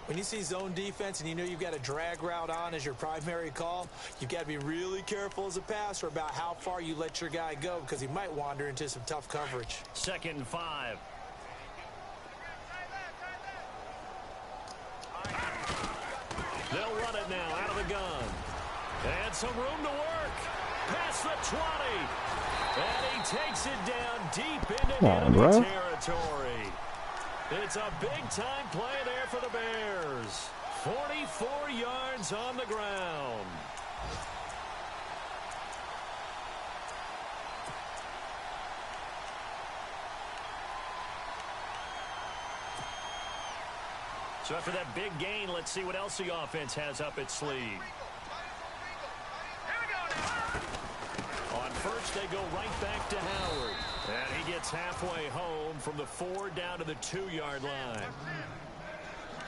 When you see zone defense and you know you've got a drag route on as your primary call, you've got to be really careful as a passer about how far you let your guy go because he might wander into some tough coverage. 2nd and 5. They'll run it now out of the gun. And some room to work. Past the 20. And he takes it down deep into enemy territory. It's a big-time play there for the Bears. 44 yards on the ground. So after that big gain, let's see what else the offense has up its sleeve. On first, they go right back to Howard. And he gets halfway home from the 4 down to the 2-yard line.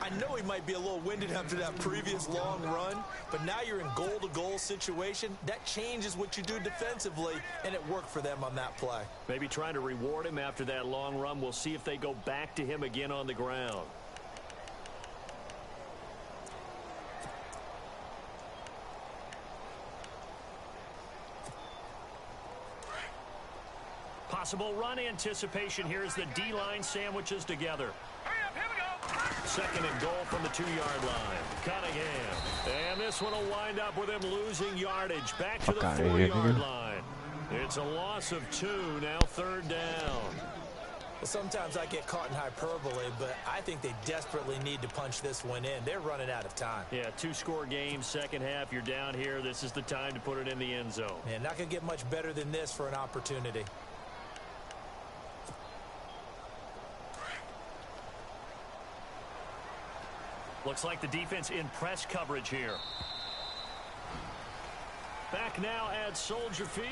I know he might be a little winded after that previous long run, but now you're in goal-to-goal situation. That changes what you do defensively, and it worked for them on that play. Maybe trying to reward him after that long run. We'll see if they go back to him again on the ground. Possible run anticipation here as the D-line sandwiches together. Hurry up, here we go. 2nd and goal from the 2-yard line. Cunningham. And this one will wind up with him losing yardage. Back to the 4-yard line. It's a loss of 2, now 3rd down. Well, sometimes I get caught in hyperbole, but I think they desperately need to punch this one in. They're running out of time. Yeah, 2-score game, second half. You're down here. This is the time to put it in the end zone. Man, not going to get much better than this for an opportunity. Looks like the defense in press coverage here. Back now at Soldier Field.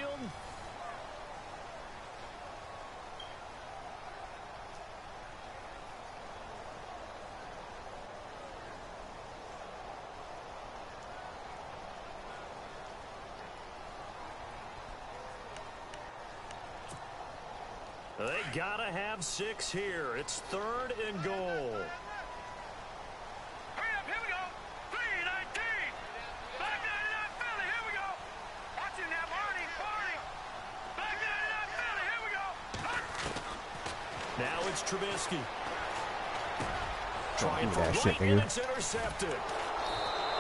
They gotta have 6 here. It's 3rd and goal. Now it's Trubisky. Trying for right, and it's intercepted.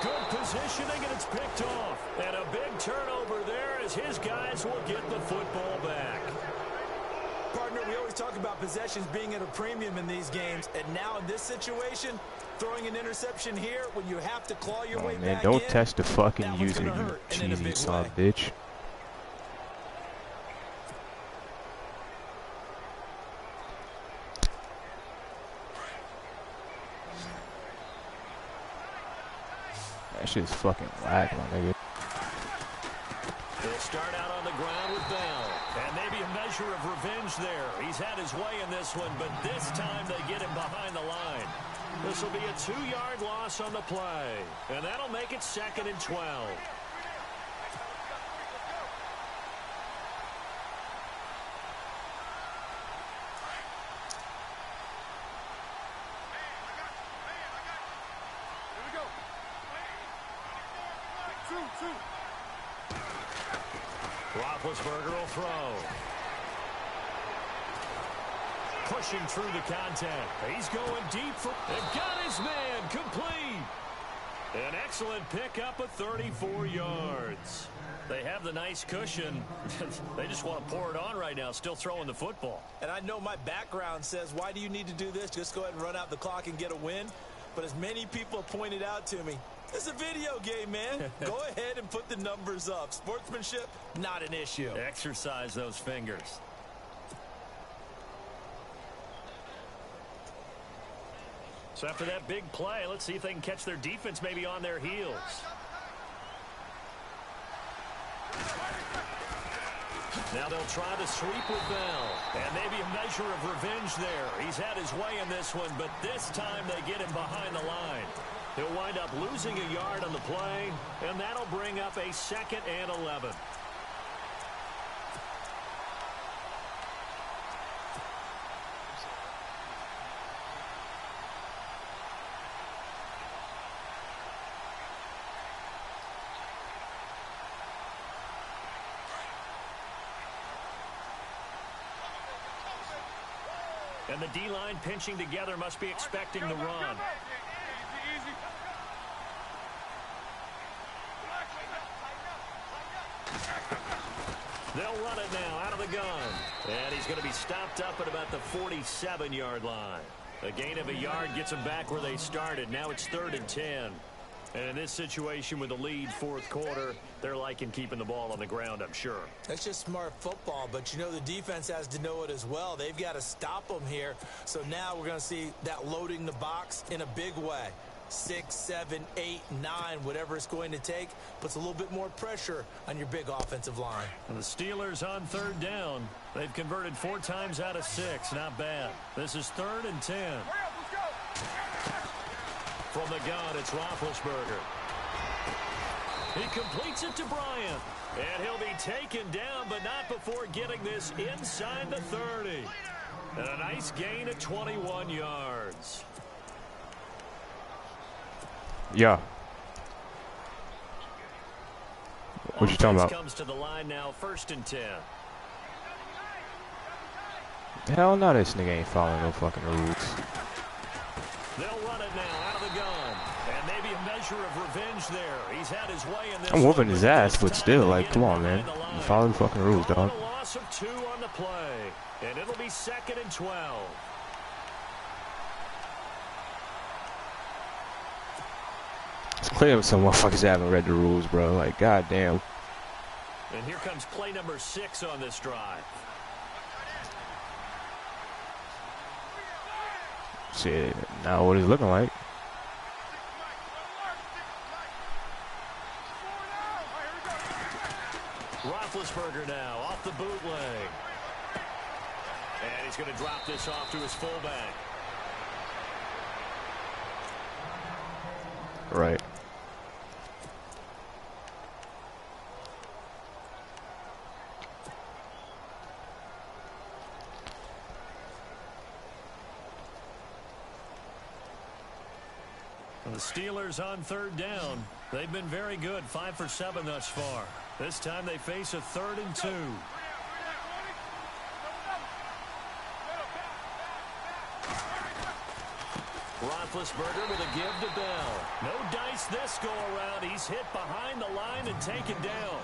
Good positioning, and it's picked off. And a big turnover there as his guys will get the football back. Partner, we always talk about possessions being at a premium in these games. And now in this situation, throwing an interception here when you have to claw your way back in. Man, don't test the fucking user, you cheesy son of a bitch. That shit's fucking whack, my nigga. They'll start out on the ground with Bell. And maybe a measure of revenge there. He's had his way in this one, but this time they get him behind the line. This will be a 2-yard loss on the play. And that'll make it 2nd and 12. Roethlisberger will throw. Pushing through the contact. He's going deep for... And got his man complete. An excellent pickup of 34 yards. They have the nice cushion. They just want to pour it on right now, still throwing the football. And I know my background says, why do you need to do this? Just go ahead and run out the clock and get a win. But as many people pointed out to me, it's a video game, man. Go ahead and put the numbers up. Sportsmanship, not an issue. Exercise those fingers. So after that big play, let's see if they can catch their defense maybe on their heels. Now they'll try to sweep with Bell. And maybe a measure of revenge there. He's had his way in this one, but this time they get him behind the line. He'll wind up losing a yard on the play, and that'll bring up a 2nd and 11. And the D-line pinching together must be expecting the run. They'll run it now out of the gun. And he's going to be stopped up at about the 47-yard line. A gain of a yard gets them back where they started. Now it's 3rd and 10. And in this situation with the lead 4th quarter, they're liking keeping the ball on the ground, I'm sure. That's just smart football, but you know the defense has to know it as well. They've got to stop them here. So now we're going to see that loading the box in a big way. 6, 7, 8, 9, whatever it's going to take, puts a little bit more pressure on your big offensive line. And the Steelers on 3rd down. They've converted 4 times out of 6. Not bad. This is 3rd and 10. From the gun, it's Roethlisberger. He completes it to Bryant. And he'll be taken down, but not before getting this inside the 30. And a nice gain of 21 yards. Yeah. What you talking about? Comes to the line now, 1st and 10. Hell no, this nigga ain't following no fucking rules. They'll run it now out of the gun. And maybe a measure of revenge there. He's had his way in this. I'm whooping his ass, but still, like, come on, man. You follow the fucking rules, dog. A loss of 2 on the play. And it'll be 2nd and 12. It's clear some motherfuckers haven't read the rules, bro. Like, goddamn. And here comes play number 6 on this drive. Shit, now what it's looking like. Roethlisberger now off the bootleg. And he's going to drop this off to his fullback. Right. The Steelers on 3rd down. They've been very good, 5 for 7 thus far. This time they face a 3rd and 2. Roethlisberger with a give to Bell. No dice this go around. He's hit behind the line and taken down.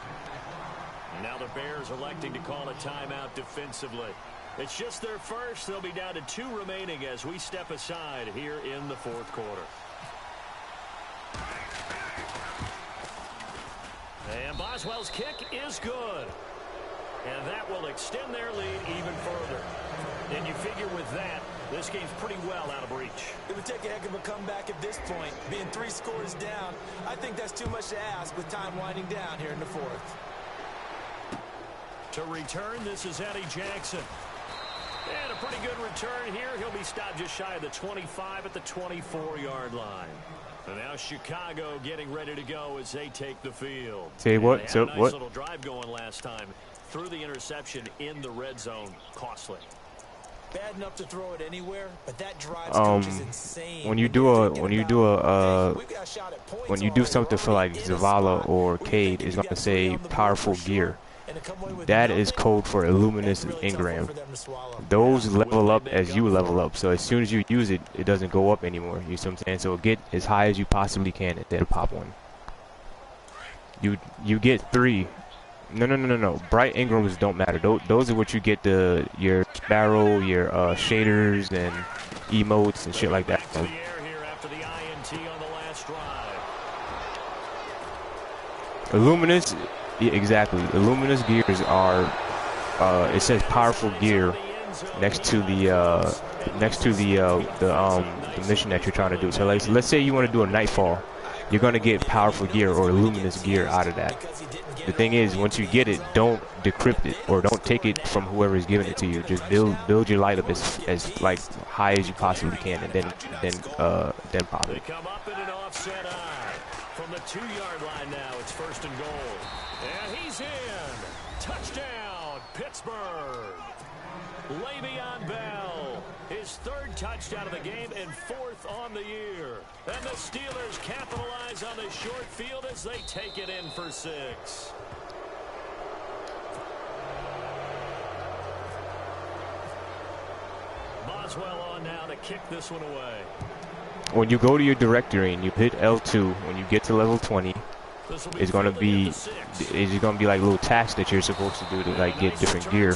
Now the Bears electing to call a timeout defensively. It's just their first. They'll be down to 2 remaining as we step aside here in the 4th quarter. And Boswell's kick is good. And that will extend their lead even further. And you figure with that, this game's pretty well out of reach. It would take a heck of a comeback at this point. Being 3 scores down, I think that's too much to ask with time winding down here in the 4th. To return, this is Eddie Jackson. And a pretty good return here. He'll be stopped just shy of the 25 at the 24-yard line. And now Chicago getting ready to go as they take the field. Tell you what, so nice little drive going last time. Threw the interception in the red zone. Costly. Bad enough to throw it anywhere, but that drives coaches insane. When you do something for like Zavala or Cade, it's gonna say powerful gear. That is code for Illuminous Engram. Those level up as you level up. So as soon as you use it, it doesn't go up anymore. You see what I'm saying? So get as high as you possibly can and then pop one. You get 3. No. Bright Ingrams don't matter. Those are what you get your Sparrow, your shaders and emotes and shit like that. So, Illuminous, yeah, exactly. Illuminous gears are. It says powerful gear next to the mission that you're trying to do. So like, let's say you want to do a Nightfall, you're gonna get powerful gear or Illuminous gear out of that. The thing is, once you get it, don't decrypt it or don't take it from whoever is giving it to you. Just build your light up as like high as you possibly can, and then pop it. Come up in an offset eye. From the 2-yard line now, it's 1st and goal. And he's in. Touchdown, Pittsburgh. Le'Veon Bell, his 3rd touchdown of the game and 4th on the year. And the Steelers capitalize on the short field as they take it in for 6. Boswell on now to kick this one away. When you go to your directory and you hit L2, when you get to level 20, it's gonna be like little tasks that you're supposed to do to like get different gear.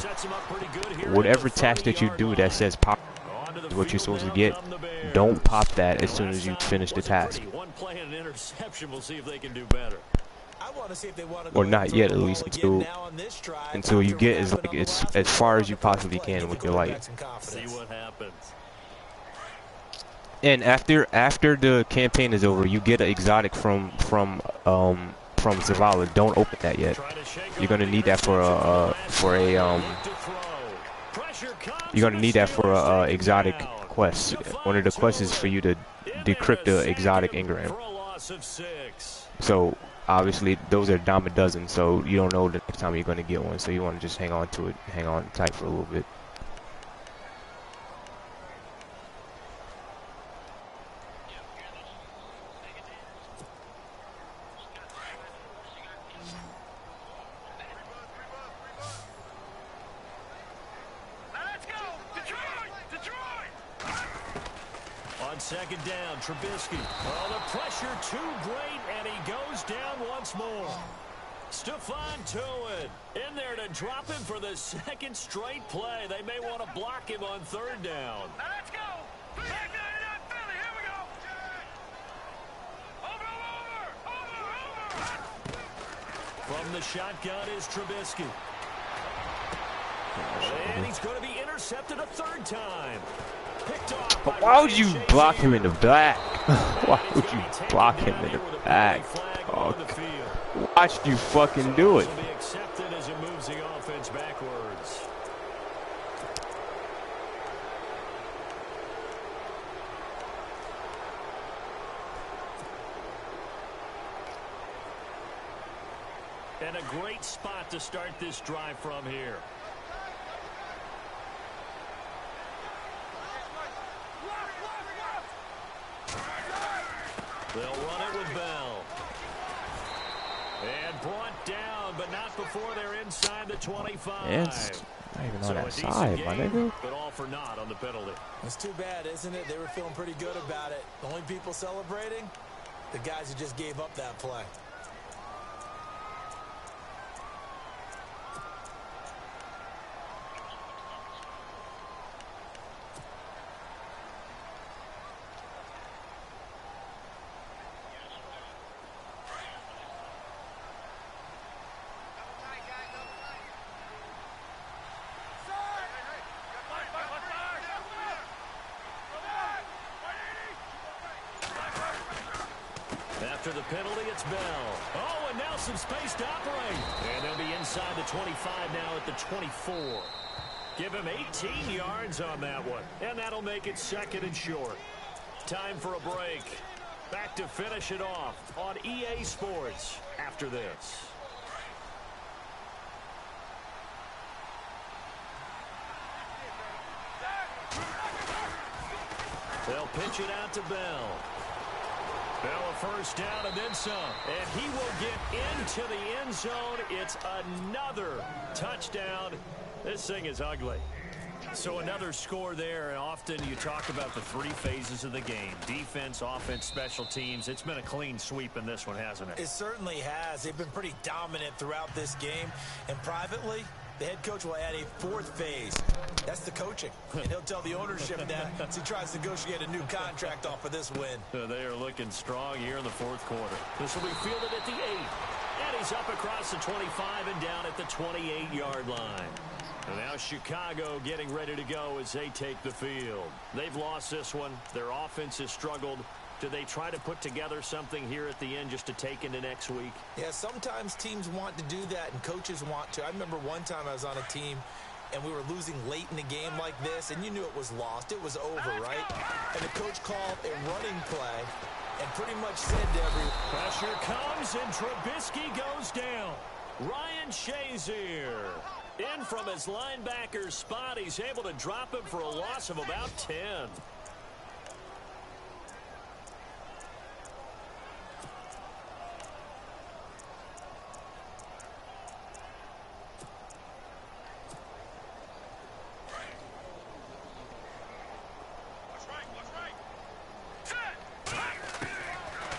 Whatever task that you do that says pop is what you're supposed to get. Don't pop that as soon as you finish the task. Or not yet, at least until you get as far as you possibly can with your light. See what happens. And after the campaign is over, you get an exotic from Zavala. Don't open that yet. You're gonna need that for a exotic quest. One of the quests is for you to decrypt the exotic engram. So obviously those are dime a dozen. So you don't know the next time you're gonna get one. So you want to just hang on to it, hang on tight for a little bit. Second down, Trubisky. Oh, the pressure too great, and he goes down once more. Stephon Tuitt in there to drop him for the 2nd straight play. They may want to block him on 3rd down. Now let's go. Back 99 Philly. Here we go. Over. From the shotgun is Trubisky. And he's going to be intercepted a 3rd time. But why would you block him in the back? Why would you block him in the back? Oh, watch you fucking do it. And a great spot to start this drive from here. They'll run it with Bell. And brought down, but not before they're inside the 25. It's not even on that side, my nigga. But all for naught on the penalty. It's too bad, isn't it? They were feeling pretty good about it. The only people celebrating, the guys who just gave up that play. After the penalty, it's Bell. Oh, and now some space to operate. And they'll be inside the 25 now at the 24. Give him 18 yards on that one. And that'll make it 2nd and short. Time for a break. Back to finish it off on EA Sports after this. They'll pitch it out to Bell. Bell a first down and then some. And he will get into the end zone. It's another touchdown. This thing is ugly. So another score there, and often you talk about the three phases of the game. Defense, offense, special teams. It's been a clean sweep in this one, hasn't it? It certainly has. They've been pretty dominant throughout this game. And privately, the head coach will add a fourth phase. That's the coaching. And he'll tell the ownership that as he tries to negotiate a new contract off of this win. They are looking strong here in the fourth quarter. This will be fielded at the 8. And he's up across the 25 and down at the 28-yard line. And now Chicago getting ready to go as they take the field. They've lost this one. Their offense has struggled. Do they try to put together something here at the end just to take into next week? Yeah, sometimes teams want to do that and coaches want to. I remember one time I was on a team and we were losing late in the game like this, and you knew it was lost. It was over, right? And the coach called a running play and pretty much said to everyone, pressure comes and Trubisky goes down. Ryan Shazier in from his linebacker spot. He's able to drop him for a loss of about 10.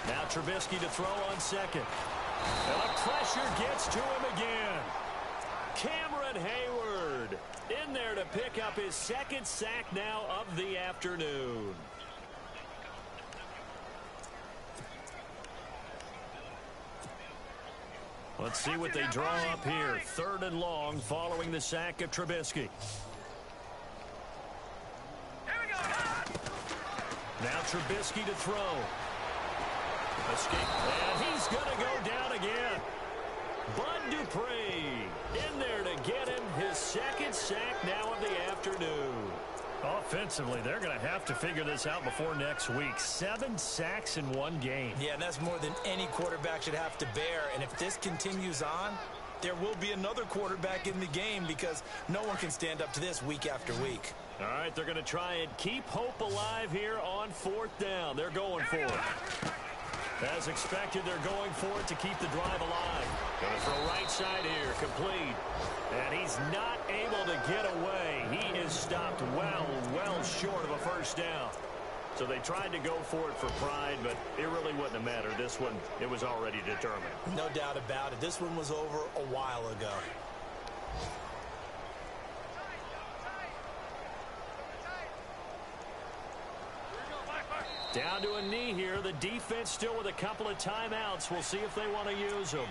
Now Trubisky to throw on second. And the pressure gets to him again. Cameron Hayward in there to pick up his second sack now of the afternoon. Let's see what they draw up here. 3rd and long following the sack of Trubisky. Now Trubisky to throw. Escape. And he's going to go down again. Bud Dupree in there to get him his second sack now of the afternoon. Offensively, they're going to have to figure this out before next week. 7 sacks in one game. Yeah, and that's more than any quarterback should have to bear. And if this continues on, there will be another quarterback in the game because no one can stand up to this week after week. All right, they're going to try and keep hope alive here on 4th down. They're going for it. As expected, they're going for it to keep the drive alive. Going to throw right side here, complete. And he's not able to get away. He is stopped well short of a first down. So they tried to go for it for pride, but it really wouldn't have mattered. This one, it was already determined. No doubt about it. This one was over a while ago. Down to a knee here. The defense still with a couple of timeouts. We'll see if they want to use them.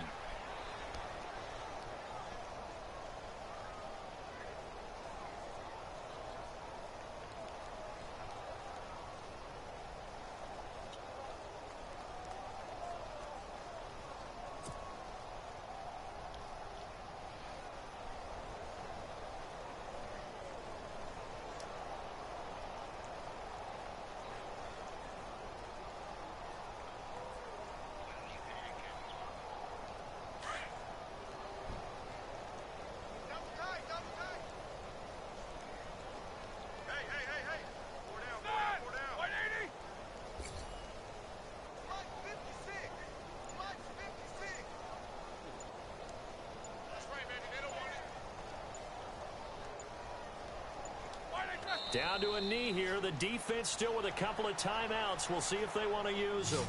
Down to a knee here. The defense still with a couple of timeouts. We'll see if they want to use them.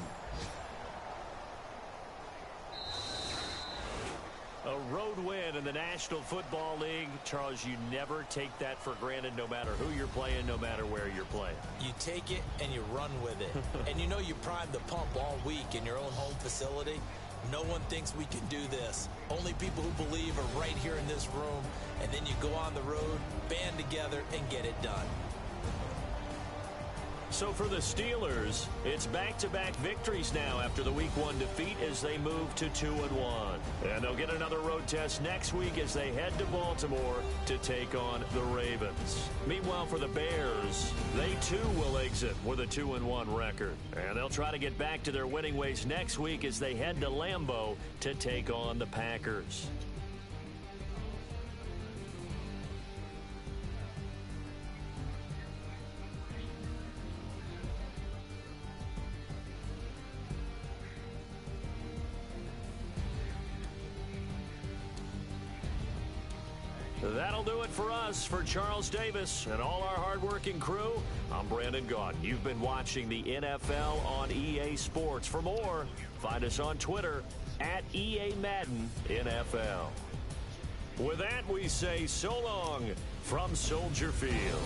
A road win in the National Football League. Charles, you never take that for granted no matter who you're playing, no matter where you're playing. You take it and you run with it. And you know you primed the pump all week in your own home facility. No one thinks we can do this. Only people who believe are right here in this room. And then you go on the road, band together, and get it done. So for the Steelers, it's back-to-back victories now after the Week 1 defeat as they move to 2-1. And they'll get another road test next week as they head to Baltimore to take on the Ravens. Meanwhile, for the Bears, they too will exit with a 2-1 record. And they'll try to get back to their winning ways next week as they head to Lambeau to take on the Packers. That'll do it for us. For Charles Davis and all our hardworking crew, I'm Brandon Gaudin. You've been watching the NFL on EA Sports. For more, find us on Twitter at EA Madden NFL. With that, we say so long from Soldier Field.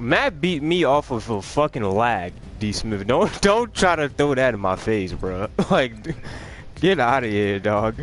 Matt beat me off of a fucking lag, D. Smith. Don't try to throw that in my face, bro. Like, get out of here, dog.